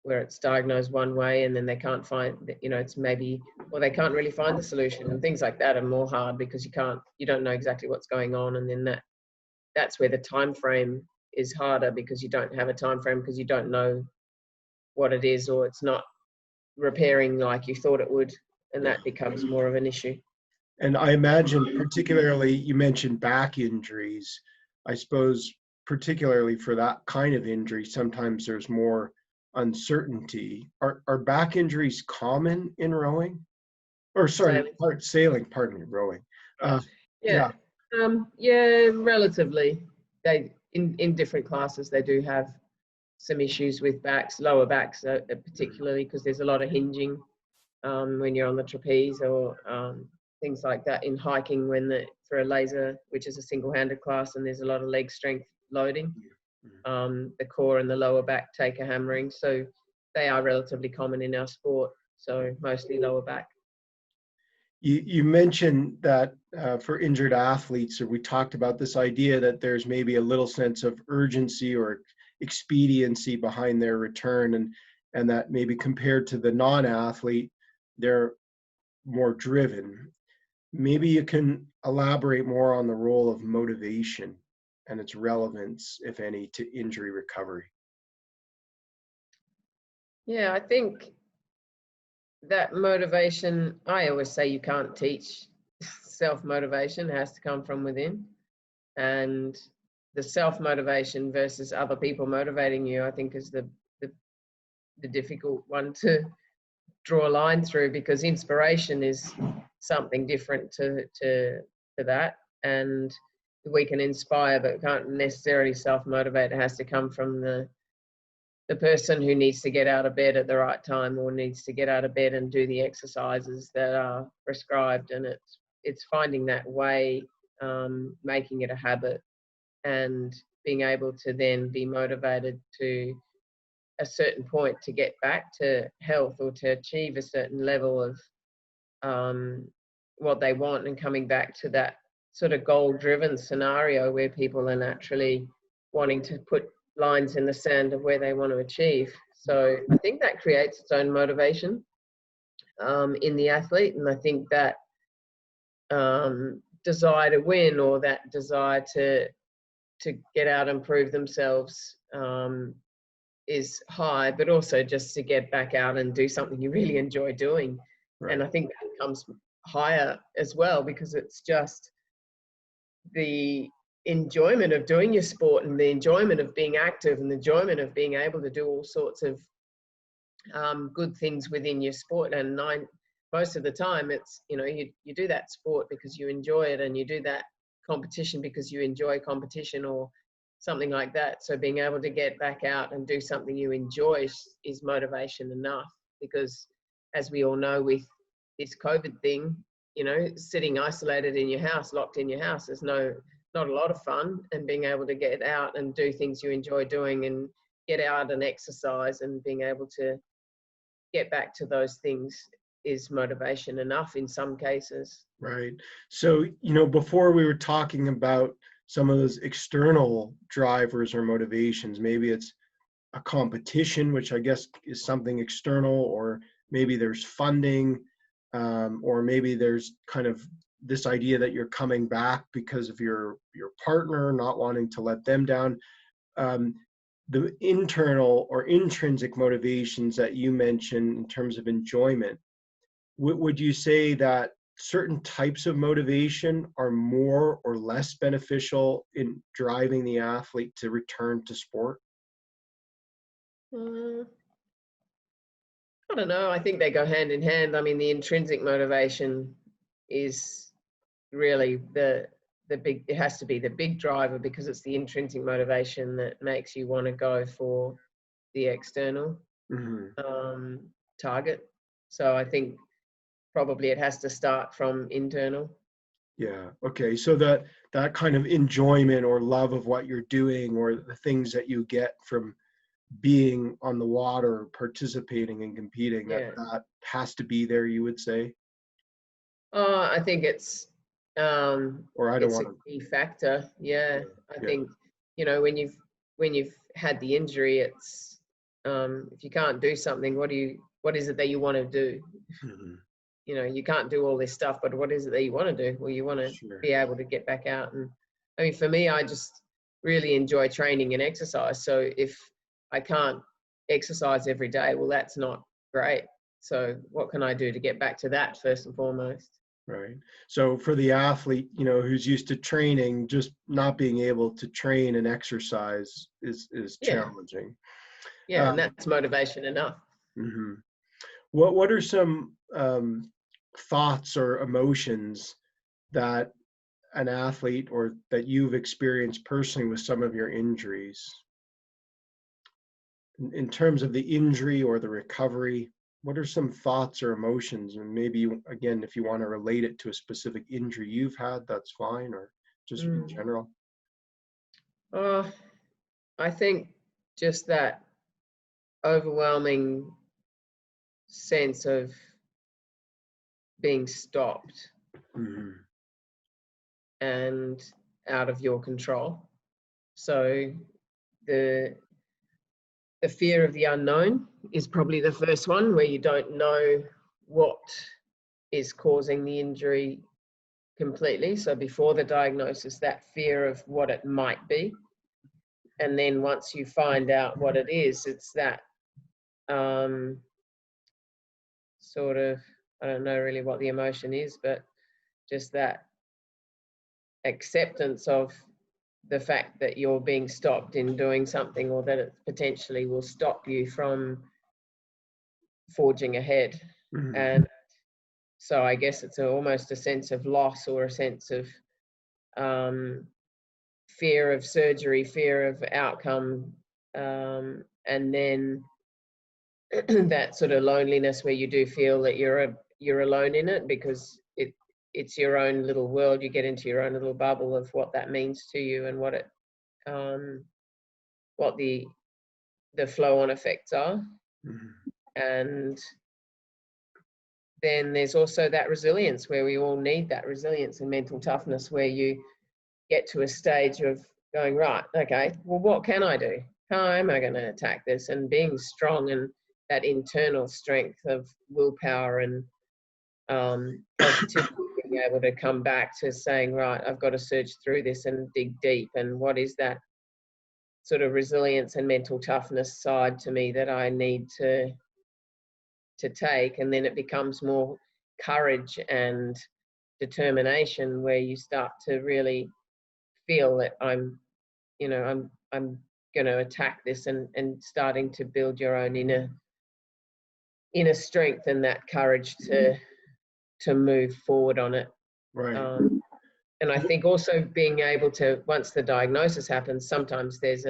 S2: where it's diagnosed one way and then they can't find, it's maybe, or they can't really find the solution, and things like that are more hard because you don't know exactly what's going on. And then that's where the time frame is harder, because you don't have a time frame, because you don't know what it is, or it's not repairing like you thought it would, and that becomes more of an issue.
S1: And I imagine, particularly, you mentioned back injuries. I suppose, particularly for that kind of injury, sometimes there's more uncertainty. Are back injuries common in rowing? Or sorry, sailing, pardon me, rowing.
S2: Yeah. Yeah, relatively. They in different classes they do have some issues with backs, lower backs, particularly because there's a lot of hinging when you're on the trapeze, or things like that in hiking for a laser, which is a single-handed class, and there's a lot of leg strength loading. The core and the lower back take a hammering, so they are relatively common in our sport. So mostly lower back.
S1: You mentioned that for injured athletes, or we talked about this idea that there's maybe a little sense of urgency or expediency behind their return, and that maybe compared to the non-athlete, they're more driven. Maybe you can elaborate more on the role of motivation and its relevance, if any, to injury recovery.
S2: Yeah, I think that motivation, I always say you can't teach self-motivation, it has to come from within. And the self-motivation versus other people motivating you, I think, is the difficult one to draw a line through, because inspiration is something different to that. And we can inspire, but can't necessarily self-motivate. It has to come from the person who needs to get out of bed at the right time, or needs to get out of bed and do the exercises that are prescribed. And it's finding that way, making it a habit, and being able to then be motivated to a certain point to get back to health, or to achieve a certain level of what they want, and coming back to that sort of goal-driven scenario where people are naturally wanting to put lines in the sand of where they want to achieve. So I think that creates its own motivation in the athlete, and I think that desire to win, or that desire to get out and prove themselves is high, but also just to get back out and do something you really enjoy doing. Right. And I think that comes higher as well, because it's just the enjoyment of doing your sport, and the enjoyment of being active, and the enjoyment of being able to do all sorts of good things within your sport. And most of the time it's, you do that sport because you enjoy it, and you do that competition because you enjoy competition, or something like that. So being able to get back out and do something you enjoy is motivation enough, because as we all know, with this COVID thing, sitting isolated in your house, locked in your house, is not a lot of fun. And being able to get out and do things you enjoy doing, and get out and exercise, and being able to get back to those things is motivation enough in some cases.
S1: Right. So, before we were talking about some of those external drivers or motivations, maybe it's a competition, which I guess is something external, or maybe there's funding, or maybe there's kind of this idea that you're coming back because of your partner, not wanting to let them down. The internal or intrinsic motivations that you mentioned in terms of enjoyment, would you say that certain types of motivation are more or less beneficial in driving the athlete to return to sport?
S2: I don't know. I think they go hand in hand. I mean, the intrinsic motivation is really the big, it has to be the big driver, because it's the intrinsic motivation that makes you want to go for the external target. So I think probably it has to start from internal.
S1: Yeah. Okay. So that kind of enjoyment or love of what you're doing, or the things that you get from being on the water, participating and competing, that
S2: Yeah.
S1: has to be there, you would say?
S2: I think
S1: Or I don't
S2: it's a
S1: want to.
S2: key factor. Yeah. I
S1: Yeah.
S2: think, when you've had the injury, it's if you can't do something, what is it that you want to do?
S1: Mhm.
S2: You can't do all this stuff, but what is it that you want to do? Well, you want to
S1: Sure.
S2: be able to get back out. And I mean, for me, I just really enjoy training and exercise. So if I can't exercise every day, well, that's not great. So what can I do to get back to that first and foremost?
S1: Right. So for the athlete, who's used to training, just not being able to train and exercise is
S2: Yeah.
S1: challenging.
S2: Yeah. And
S1: Um,
S2: that's motivation enough.
S1: mhm. What are some thoughts or emotions that an athlete, or that you've experienced personally with some of your injuries, in terms of the injury or the recovery? What are some thoughts or emotions? And maybe, again, if you want to relate it to a specific injury you've had, that's fine, or just in
S2: Mm.
S1: general.
S2: Uh, I think just that overwhelming sense of being stopped
S1: Mhm.
S2: and out of your control. So the the fear of the unknown is probably the first one, where you don't know what is causing the injury completely. So before the diagnosis, that fear of what it might be. And then once you find out what it is, it's that um, sort of, I don't know really what the emotion is, but just that acceptance of the fact that you're being stopped in doing something, or that it potentially will stop you from forging ahead.
S1: Mhm.
S2: And so I guess it's almost a sense of loss, or a sense of um, fear of surgery, fear of outcome, and then that sort of loneliness where you do feel that you're alone in it, because it's your own little world. You get into your own little bubble of what that means to you, and um, what the flow on effects are.
S1: Mhm.
S2: And then there's also that resilience, where we all need that resilience and mental toughness, where you get to a stage of going, right, okay, well, what can I do? How am I going to attack this? And being strong, and that internal strength of willpower and positivity, being able to come back to saying, right, I've got to search through this and dig deep. And what is that sort of resilience and mental toughness side to me that I need to take? And then it becomes more courage and determination, where you start to really feel that I'm going to attack this, and starting to build your own inner strength and that courage to move forward on it.
S1: Right.
S2: And I think also being able to, once the diagnosis happens, sometimes there's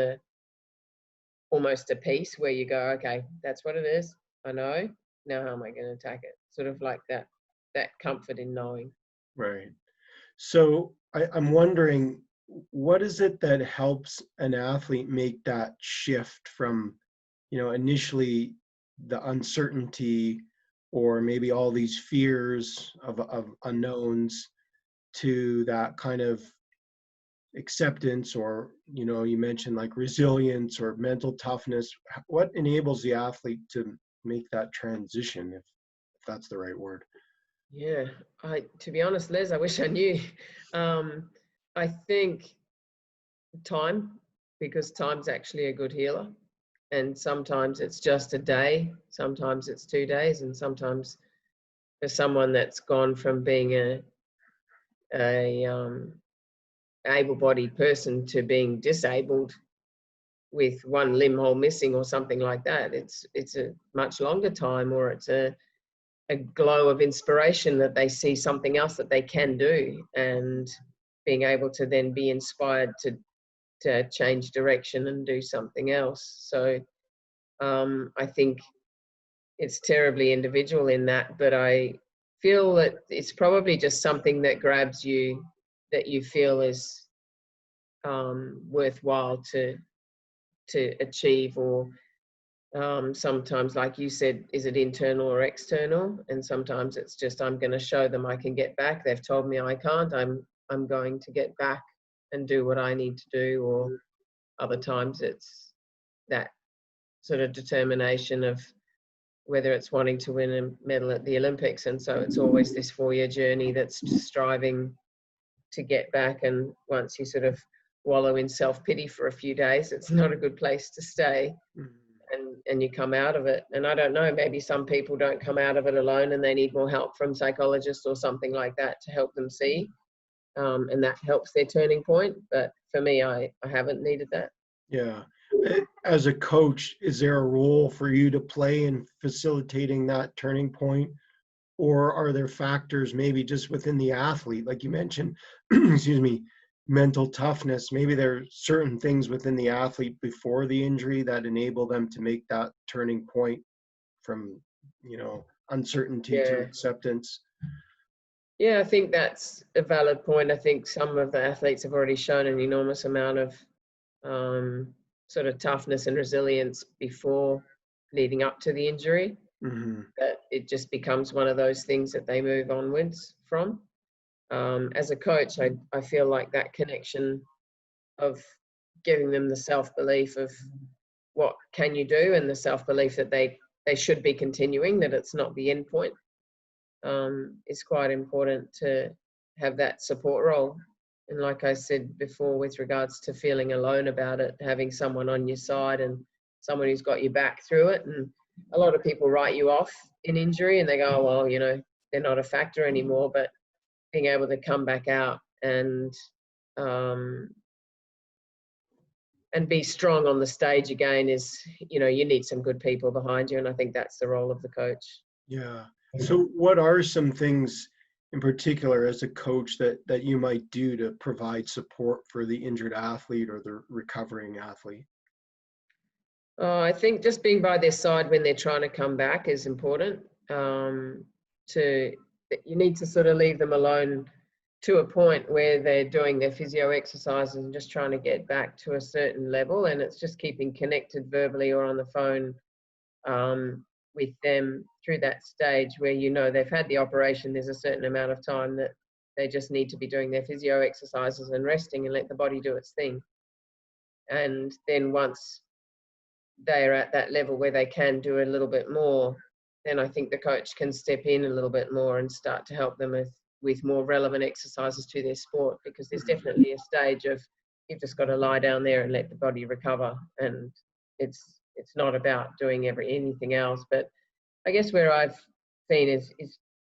S2: almost a piece where you go, okay, that's what it is. I know. Now how am I going to attack it? Sort of like that comfort in knowing.
S1: Right. So I'm wondering, what is it that helps an athlete make that shift from, initially the uncertainty, or maybe all these fears of unknowns, to that kind of acceptance, or, you mentioned like resilience or mental toughness? What enables the athlete to make that transition, if that's the right word?
S2: Yeah, to be honest, Les, I wish I knew. Um, I think time, because time's actually a good healer. And sometimes it's just a day, sometimes it's 2 days, and sometimes for someone that's gone from being a able-bodied person to being disabled with one limb hole missing or something like that, it's a much longer time, or it's a glow of inspiration that they see something else that they can do, and being able to then be inspired to change direction and do something else. So I think it's terribly individual in that, but feel that it's probably just something that grabs you, that you feel is worthwhile to achieve, or sometimes, like you said, is it internal or external? And sometimes it's just, I'm going to show them I can get back. They've told me I can't. I'm going to get back and do what I need to do. Or other times it's that sort of determination of whether it's wanting to win a medal at the Olympics. And so it's always this 4-year journey that's just striving to get back. And once you sort of wallow in self-pity for a few days, it's not a good place to stay. And you come out of it. And I don't know, maybe some people don't come out of it alone and they need more help from psychologists or something like that to help them see. And that helps their turning point. But for me, I haven't needed that.
S1: Yeah. As a coach, is there a role for you to play in facilitating that turning point? Or are there factors maybe just within the athlete, like you mentioned, excuse me, mental toughness? Maybe there are certain things within the athlete before the injury that enable them to make that turning point from, uncertainty to acceptance.
S2: Yeah, I think that's a valid point. I think some of the athletes have already shown an enormous amount of sort of toughness and resilience before leading up to the injury. That it just becomes one of those things that they move onwards from. As a coach, I feel like that connection of giving them the self-belief of what can you do, and the self-belief that they should be continuing, that it's not the end point, is quite important to have that support role. And like I said before, with regards to feeling alone about it, having someone on your side and someone who's got your back through it. And a lot of people write you off in injury and they go, oh, well, they're not a factor anymore. But being able to come back out and be strong on the stage again is, you need some good people behind you. And I think that's the role of the coach.
S1: Yeah. So what are some things in particular as a coach that you might do to provide support for the injured athlete or the recovering athlete?
S2: I think just being by their side when they're trying to come back is important. You need to sort of leave them alone to a point where they're doing their physio exercises and just trying to get back to a certain level. And it's just keeping connected verbally or on the phone with them through that stage where they've had the operation. There's a certain amount of time that they just need to be doing their physio exercises and resting and let the body do its thing. And then once they are at that level where they can do a little bit more, then I think the coach can step in a little bit more and start to help them with more relevant exercises to their sport, because there's definitely a stage of you've just got to lie down there and let the body recover. And it's not about doing anything else. But I guess where I've seen is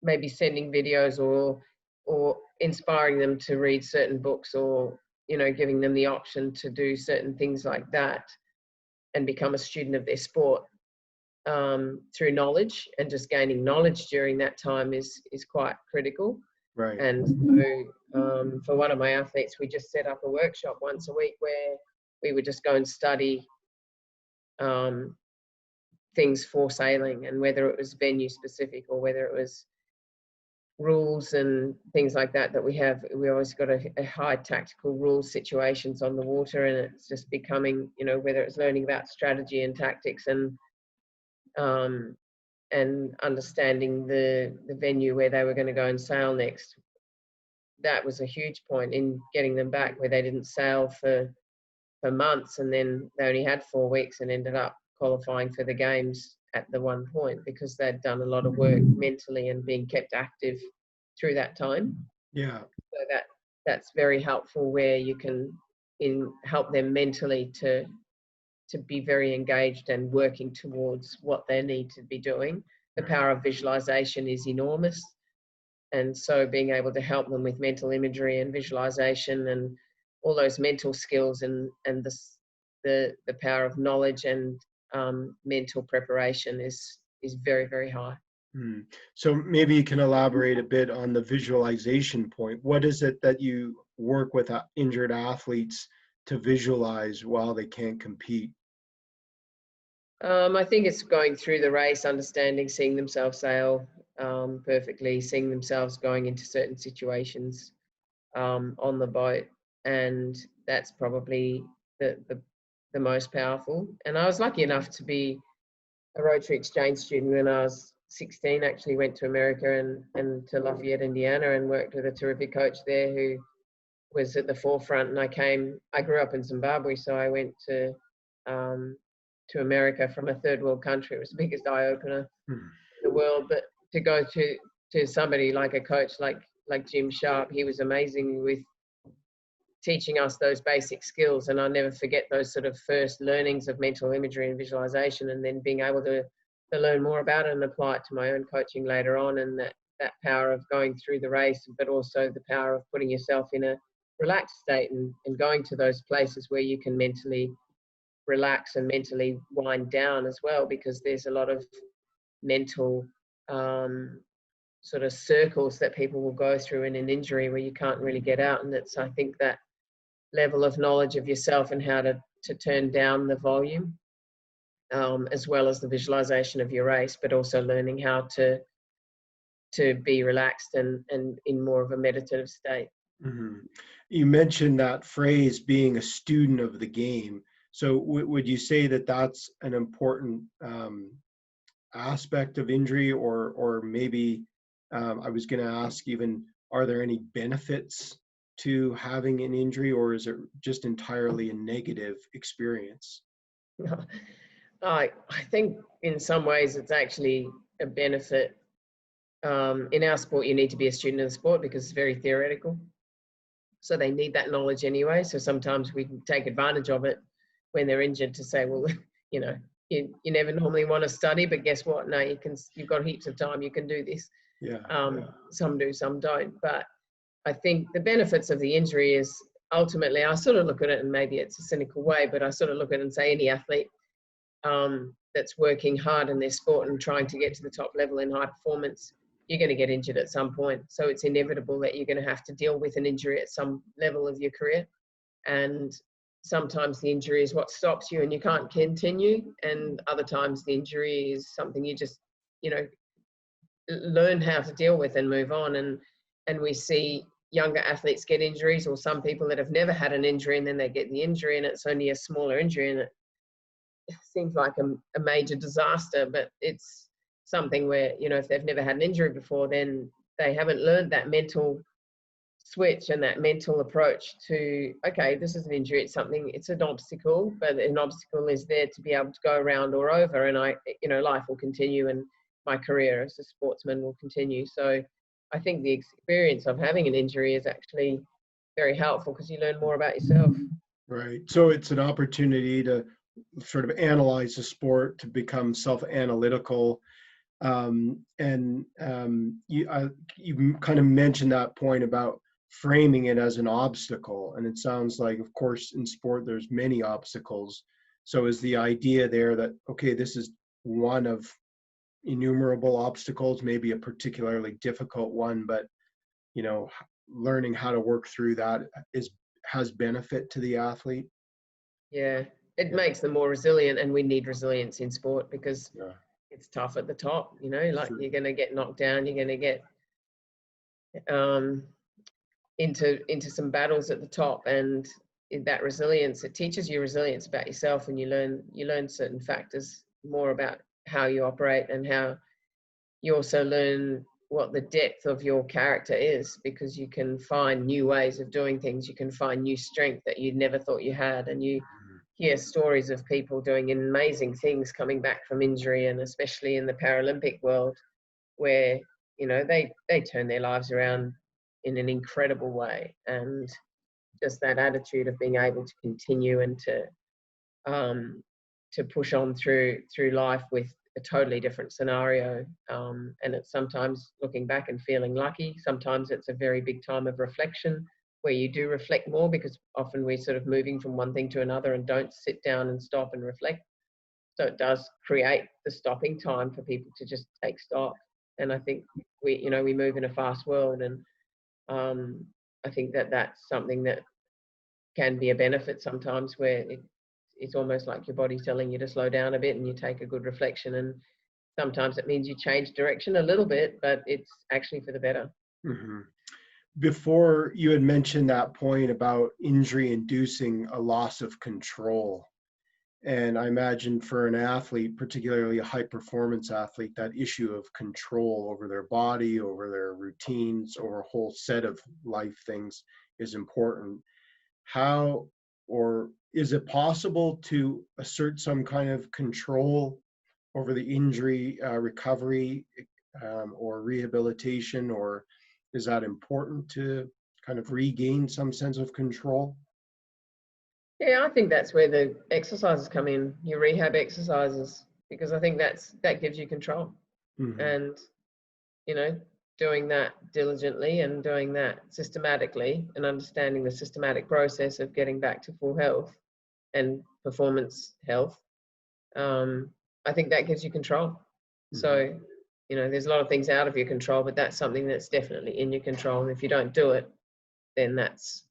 S2: maybe sending videos or inspiring them to read certain books, or giving them the option to do certain things like that and become a student of their sport through knowledge, and just gaining knowledge during that time is quite critical.
S1: Right.
S2: And so for one of my athletes, we just set up a workshop once a week where we would just go and study things for sailing, and whether it was venue specific or whether it was rules and things like that we always got a high tactical rules situations on the water. And it's just becoming, whether it's learning about strategy and tactics and understanding the venue where they were going to go and sail next. That was a huge point in getting them back, where they didn't sail for months, and then they only had 4 weeks and ended up qualifying for the games at the one point, because they'd done a lot of work mentally and being kept active through that time.
S1: Yeah.
S2: So that's very helpful, where you can help them mentally to be very engaged and working towards what they need to be doing. The power of visualization is enormous. And so being able to help them with mental imagery and visualization and all those mental skills and the power of knowledge and mental preparation is very, very high.
S1: So maybe you can elaborate a bit on the visualization point. What is it that you work with injured athletes to visualize while they can't compete?
S2: I think it's going through the race, understanding, seeing themselves sail, perfectly, seeing themselves going into certain situations on the boat, and that's probably the most powerful. And I was lucky enough to be a Rotary Exchange student when I was 16. Actually went to America and to Lafayette, Indiana, and worked with a terrific coach there who was at the forefront. And I grew up in Zimbabwe, so I went to America from a third world country. It was the biggest eye opener in the world. But to go to somebody like a coach like Jim Sharp, he was amazing with teaching us those basic skills. And I'll never forget those sort of first learnings of mental imagery and visualization, and then being able to learn more about it and apply it to my own coaching later on. And that power of going through the race, but also the power of putting yourself in a relaxed state and going to those places where you can mentally relax and mentally wind down as well, because there's a lot of mental sort of circles that people will go through in an injury where you can't really get out. And it's, I think, that level of knowledge of yourself and how to turn down the volume, as well as the visualization of your race, but also learning how to be relaxed and in more of a meditative state.
S1: Mm-hmm. You mentioned that phrase, being a student of the game. So would you say that that's an important aspect of injury, or maybe I was going to ask even, are there any benefits to having an injury, or is it just entirely a negative experience?
S2: I think in some ways it's actually a benefit. In our sport, you need to be a student of the sport because it's very theoretical. So they need that knowledge anyway. So sometimes we can take advantage of it when they're injured to say, well, you know, you never normally want to study, but guess what? No, you've got heaps of time. You can do this.
S1: Yeah.
S2: Some do, some don't. But I think the benefits of the injury is ultimately, I sort of look at it, and maybe it's a cynical way, but I sort of look at it and say any athlete that's working hard in their sport and trying to get to the top level in high performance, you're going to get injured at some point. So it's inevitable that you're going to have to deal with an injury at some level of your career. And sometimes the injury is what stops you and you can't continue. And other times the injury is something you just, learn how to deal with and move on. And we see younger athletes get injuries, or some people that have never had an injury and then they get the injury and it's only a smaller injury and it seems like a major disaster, but it's something where, if they've never had an injury before, then they haven't learned that mental switch and that mental approach to, okay, this is an injury, it's an obstacle, but an obstacle is there to be able to go around or over, and life will continue and my career as a sportsman will continue. So I think the experience of having an injury is actually very helpful because you learn more about yourself.
S1: Right. So it's an opportunity to sort of analyze the sport, to become self-analytical. You kind of mentioned that point about framing it as an obstacle. And it sounds like, of course, in sport, there's many obstacles. So is the idea there that, okay, this is one of innumerable obstacles, maybe a particularly difficult one, but, learning how to work through that has benefit to the athlete?
S2: Yeah, it makes them more resilient, and we need resilience in sport because it's tough at the top, like you're going to get knocked down, you're going to get into some battles at the top, and that resilience, it teaches you resilience about yourself, and you learn certain factors more about how you operate, and how you also learn what the depth of your character is, because you can find new ways of doing things, you can find new strength that you never thought you had, and you hear stories of people doing amazing things coming back from injury, and especially in the Paralympic world where they turn their lives around in an incredible way. And just that attitude of being able to continue and to push on through life with a totally different scenario, and it's sometimes looking back and feeling lucky, sometimes it's a very big time of reflection where you do reflect more, because often we're sort of moving from one thing to another and don't sit down and stop and reflect. So it does create the stopping time for people to just take stock. And I think we move in a fast world, and I think that's something that can be a benefit sometimes, where it's almost like your body's telling you to slow down a bit and you take a good reflection. And sometimes it means you change direction a little bit, but it's actually for the better.
S1: Mhm. Before, you had mentioned that point about injury inducing a loss of control. And I imagine for an athlete, particularly a high performance athlete, that issue of control over their body, over their routines, over a whole set of life things is important. How, or is it possible to assert some kind of control over the injury recovery or rehabilitation, or is that important to kind of regain some sense of control?
S2: Yeah, I think that's where the exercises come in, your rehab exercises, because I think that gives you control.
S1: Hmm.
S2: And, you know, doing that diligently and doing that systematically and understanding the systematic process of getting back to full health and performance health, I think that gives you control.
S1: Hmm.
S2: So, there's a lot of things out of your control, but that's something that's definitely in your control. And if you don't do it, then that's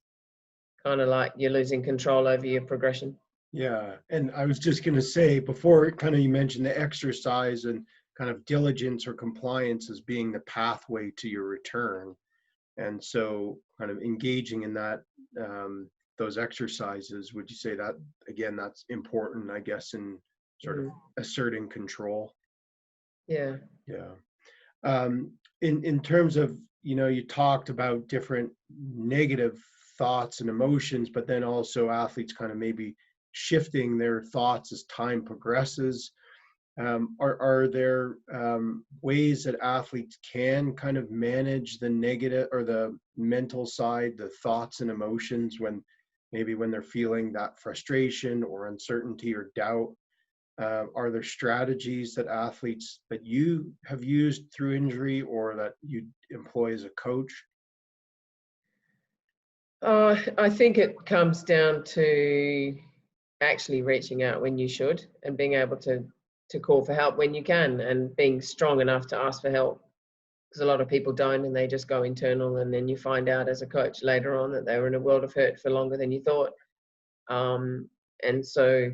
S2: kind of like you're losing control over your progression.
S1: Yeah, and I was just going to say before, kind of you mentioned the exercise and kind of diligence or compliance as being the pathway to your return. And so kind of engaging in that, those exercises, would you say that, again, that's important, I guess, in sort of
S2: Mm,
S1: asserting control?
S2: yeah.
S1: Yeah. In terms of, you talked about different negative thoughts and emotions, but then also athletes kind of maybe shifting their thoughts as time progresses. Are there ways that athletes can kind of manage the negative or the mental side, the thoughts and emotions when maybe when they're feeling that frustration or uncertainty or doubt? Are there strategies that athletes that you have used through injury or that you employ as a coach?
S2: I think it comes down to actually reaching out when you should and being able to call for help when you can and being strong enough to ask for help. Because a lot of people don't and they just go internal, and then you find out as a coach later on that they were in a world of hurt for longer than you thought. And so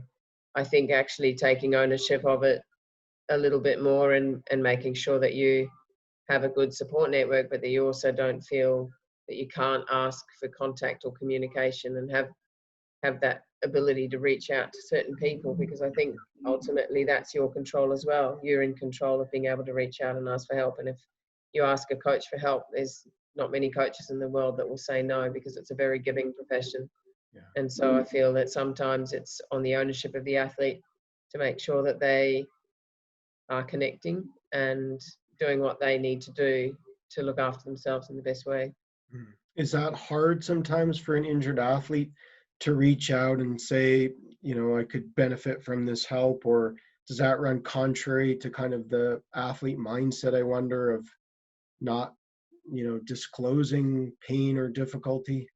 S2: I think actually taking ownership of it a little bit more and making sure that you have a good support network, but that you also don't feel that you can't ask for contact or communication and have that ability to reach out to certain people, because I think ultimately that's your control as well. You're in control of being able to reach out and ask for help. And if you ask a coach for help, there's not many coaches in the world that will say no, because it's a very giving profession.
S1: Yeah.
S2: And so I feel that sometimes it's on the ownership of the athlete to make sure that they are connecting and doing what they need to do to look after themselves in the best way.
S1: Is that hard sometimes for an injured athlete to reach out and say, I could benefit from this help? Or does that run contrary to kind of the athlete mindset, I wonder, of not, disclosing pain or difficulty?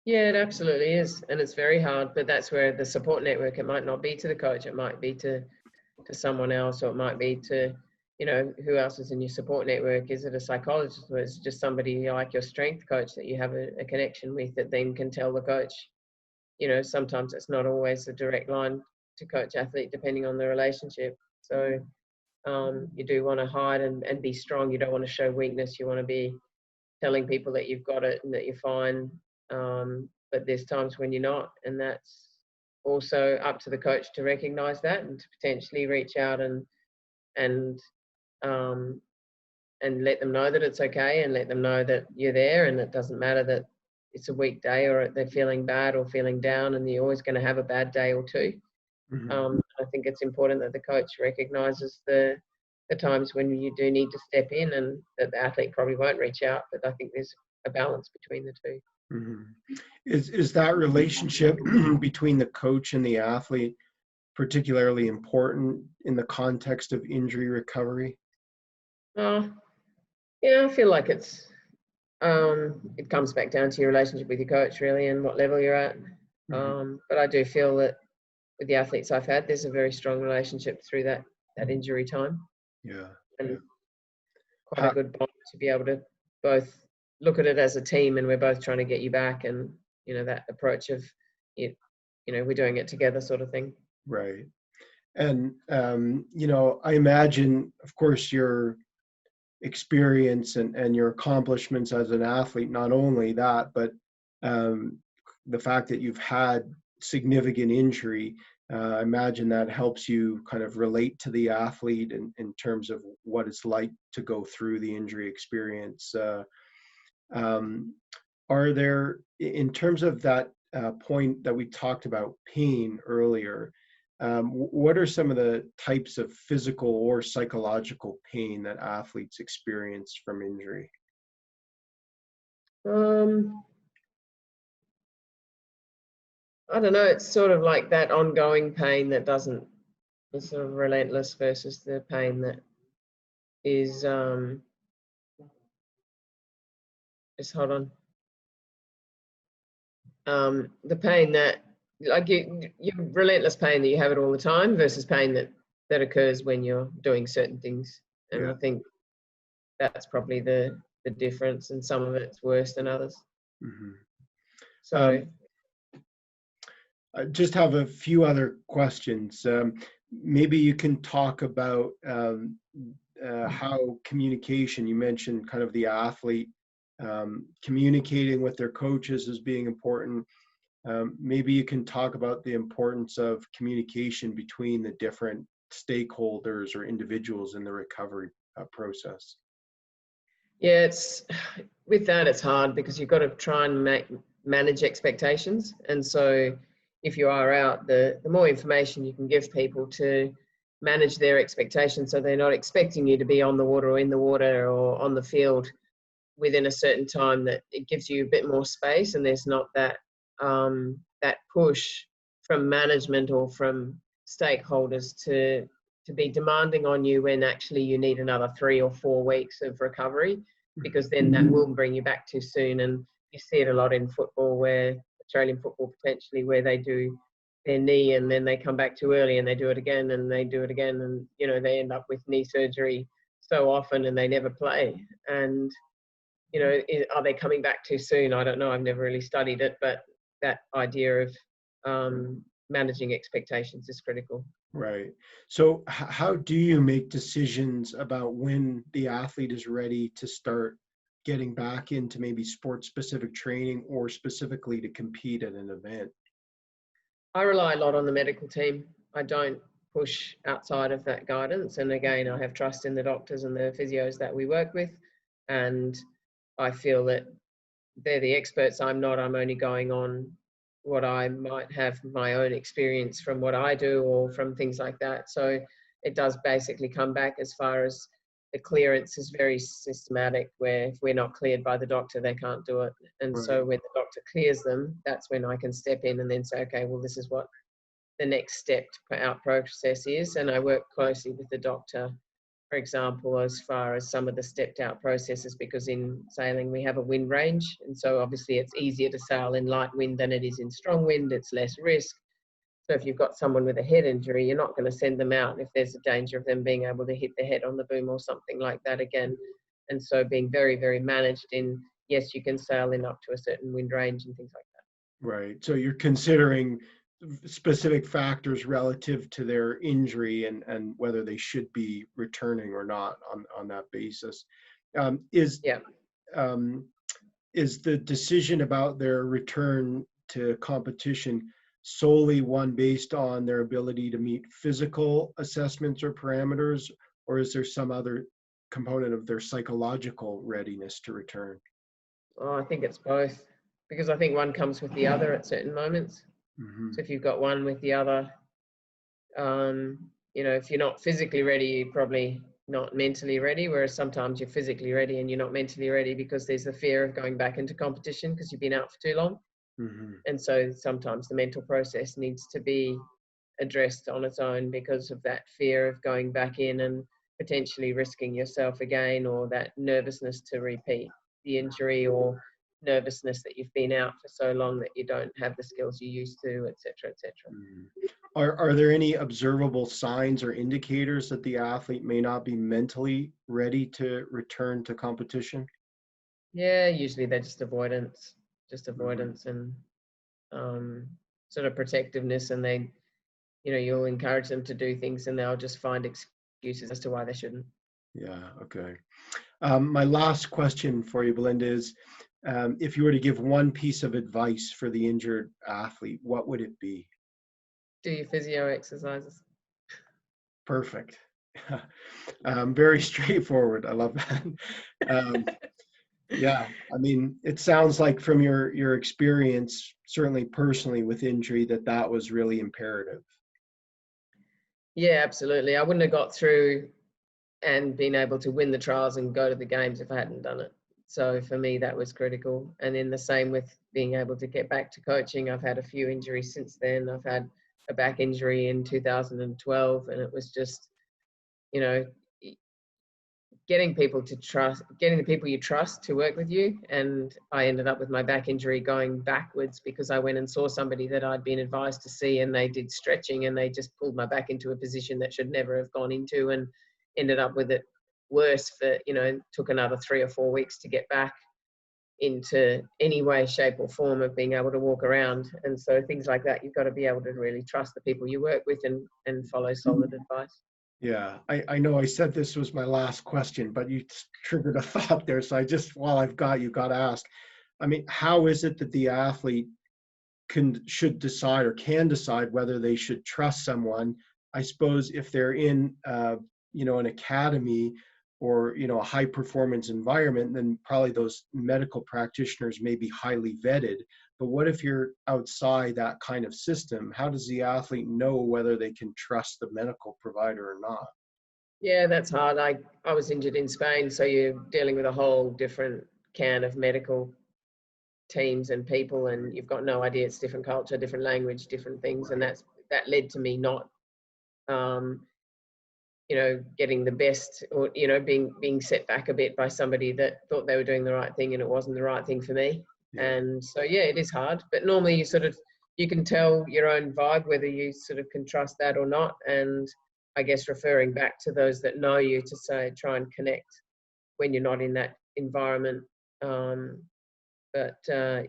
S2: Yeah, it absolutely is. And it's very hard, but that's where the support network, it might not be to the coach, it might be to someone else, or it might be to, who else is in your support network? Is it a psychologist, or is it just somebody like your strength coach that you have a connection with that then can tell the coach? Sometimes it's not always a direct line to coach athlete, depending on the relationship. So you do want to hide and be strong. You don't want to show weakness. You want to be telling people that you've got it and that you're fine. But there's times when you're not, and that's also up to the coach to recognize that and to potentially reach out and um, and let them know that it's okay, and let them know that you're there, and it doesn't matter that it's a weekday or they're feeling bad or feeling down, and you're always going to have a bad day or two.
S1: Mhm.
S2: I think it's important that the coach recognizes the times when you do need to step in, and that the athlete probably won't reach out, but I think there's a balance between the two.
S1: Mhm. Is that relationship between the coach and the athlete particularly important in the context of injury recovery?
S2: Uh, yeah, I feel like it comes back down to your relationship with your coach, really, and what level you're at.
S1: Mhm.
S2: But I do feel that with the athletes I've had, there's a very strong relationship through that injury time,
S1: Yeah, yeah.
S2: and quite a
S1: How,
S2: good bond to be able to both look at it as a team, and we're both trying to get you back, and that approach of it, we're doing it together, sort of thing.
S1: right. And, you know, I imagine, of course, your experience and your accomplishments as an athlete, not only that, but um, the fact that you've had significant injury, I imagine that helps you kind of relate to the athlete in terms of what it's like to go through the injury experience. Um, are there, in terms of that point that we talked about, pain earlier, what are some of the types of physical or psychological pain that athletes experience from injury?
S2: Um, I don't know. It's sort of like that ongoing pain that doesn't, it's sort of relentless versus the pain that is, just hold on. The pain that, like you relentless pain that you have it all the time versus pain that occurs when you're doing certain things. And
S1: Yeah.
S2: I think that's probably the difference, and some of it's worse than others.
S1: Hmm.
S2: So
S1: I just have a few other questions. Maybe you can talk about how communication, you mentioned kind of the athlete communicating with their coaches as being important. Maybe you can talk about the importance of communication between the different stakeholders or individuals in the recovery process.
S2: yeah, it's with that it's hard because you've got to try and manage expectations. And so if you are out, the more information you can give people to manage their expectations, so they're not expecting you to be on the water or in the water or on the field within a certain time, that it gives you a bit more space, and there's not that that push from management or from stakeholders to be demanding on you when actually you need another 3 or 4 weeks of recovery, because then that will bring you back too soon. And you see it a lot in football, where Australian football potentially, where they do their knee and then they come back too early and they do it again and they do it again, and you know, they end up with knee surgery so often and they never play. And you know, are they coming back too soon? I don't know. I've never really studied it, but that idea of managing expectations is critical.
S1: Right. So how do you make decisions about when the athlete is ready to start getting back into maybe sport specific training or specifically to compete at an event?
S2: I rely a lot on the medical team. I don't push outside of that guidance. And again, I have trust in the doctors and the physios that we work with. And I feel that they're the experts. I'm not. I'm only going on what I might have my own experience from what I do or from things like that. So it does basically come back as far as the clearance is very systematic, where if we're not cleared by the doctor, they can't do it. And
S1: Right.
S2: so when the doctor clears them, that's when I can step in and then say, okay, well, this is what the next step out process is. And I work closely with the doctor, for example, as far as some of the stepped out processes, because in sailing we have a wind range. And so obviously it's easier to sail in light wind than it is in strong wind. It's less risk. So if you've got someone with a head injury, you're not going to send them out if there's a danger of them being able to hit the head on the boom or something like that again. And so being very, very managed in, yes, you can sail in up to a certain wind range and things like that.
S1: Right. So you're considering specific factors relative to their injury and whether they should be returning or not on that basis.
S2: Yeah.
S1: Is the decision about their return to competition solely one based on their ability to meet physical assessments or parameters, or is there some other component of their psychological readiness to return?
S2: Oh, I think it's both, because I think one comes with the other at certain moments.
S1: Mm-hmm.
S2: So if you've got one with the other, you know, if you're not physically ready, you're probably not mentally ready. Whereas sometimes you're physically ready and you're not mentally ready because there's the fear of going back into competition because you've been out for too long.
S1: Mm-hmm.
S2: And so sometimes the mental process needs to be addressed on its own because of that fear of going back in and potentially risking yourself again, or that nervousness to repeat the injury, or nervousness that you've been out for so long that you don't have the skills you used to, etc., etc.
S1: Mm-hmm. Are there any observable signs or indicators that the athlete may not be mentally ready to return to competition?
S2: Yeah, usually they're just
S1: Mm-hmm.
S2: avoidance and sort of protectiveness, and you'll encourage them to do things and they'll just find excuses as to why they shouldn't.
S1: Yeah, okay. My last question for you, Belinda, is if you were to give one piece of advice for the injured athlete, what would it be?
S2: Do your physio exercises.
S1: Perfect. Very straightforward. I love that. Yeah, I mean, it sounds like from your experience, certainly personally with injury, that was really imperative.
S2: Yeah, absolutely. I wouldn't have got through and been able to win the trials and go to the games if I hadn't done it. So for me, that was critical. And then the same with being able to get back to coaching. I've had a few injuries since then. I've had a back injury in 2012, and it was just, you know, getting the people you trust to work with you. And I ended up with my back injury going backwards because I went and saw somebody that I'd been advised to see, and they did stretching and they just pulled my back into a position that should never have gone into, and ended up with it worse for, took another 3 or 4 weeks to get back into any way, shape or form of being able to walk around. And so things like that, you've got to be able to really trust the people you work with and follow solid advice.
S1: Yeah, I know I said this was my last question, but you triggered a thought there. So while I've got you, got to ask, I mean, how is it that the athlete should decide or can decide whether they should trust someone? I suppose if they're in, an academy or, a high performance environment, then probably those medical practitioners may be highly vetted. But what if you're outside that kind of system? How does the athlete know whether they can trust the medical provider or not?
S2: Yeah, that's hard. I was injured in Spain, so you're dealing with a whole different can of medical teams and people, and you've got no idea. It's different culture, different language, different things, and that led to me not getting the best, or being set back a bit by somebody that thought they were doing the right thing and it wasn't the right thing for me.
S1: Yeah.
S2: And so yeah, it is hard, but normally you can tell your own vibe whether you sort of can trust that or not. And I guess referring back to those that know you to say, try and connect when you're not in that environment. But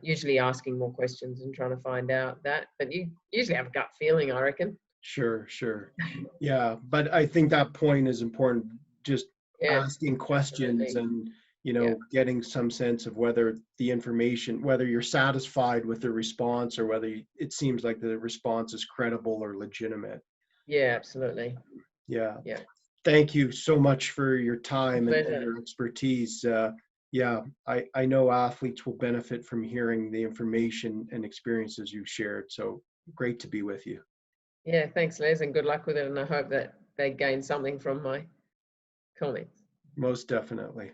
S2: usually asking more questions and trying to find out that, but you usually have a gut feeling, I reckon.
S1: Sure. Yeah, but I think that point is important. Just
S2: Yeah,
S1: asking questions
S2: absolutely.
S1: and,
S2: Yeah.
S1: getting some sense of whether the information, whether you're satisfied with the response or whether it seems like the response is credible or legitimate.
S2: Yeah, absolutely.
S1: Yeah.
S2: Yeah.
S1: Thank you so much for your time and
S2: Pleasure.
S1: your expertise. Yeah, I know athletes will benefit from hearing the information and experiences you shared. So great to be with you.
S2: Yeah, thanks, Les, and good luck with it. And I hope that they gain something from my comments.
S1: Most definitely.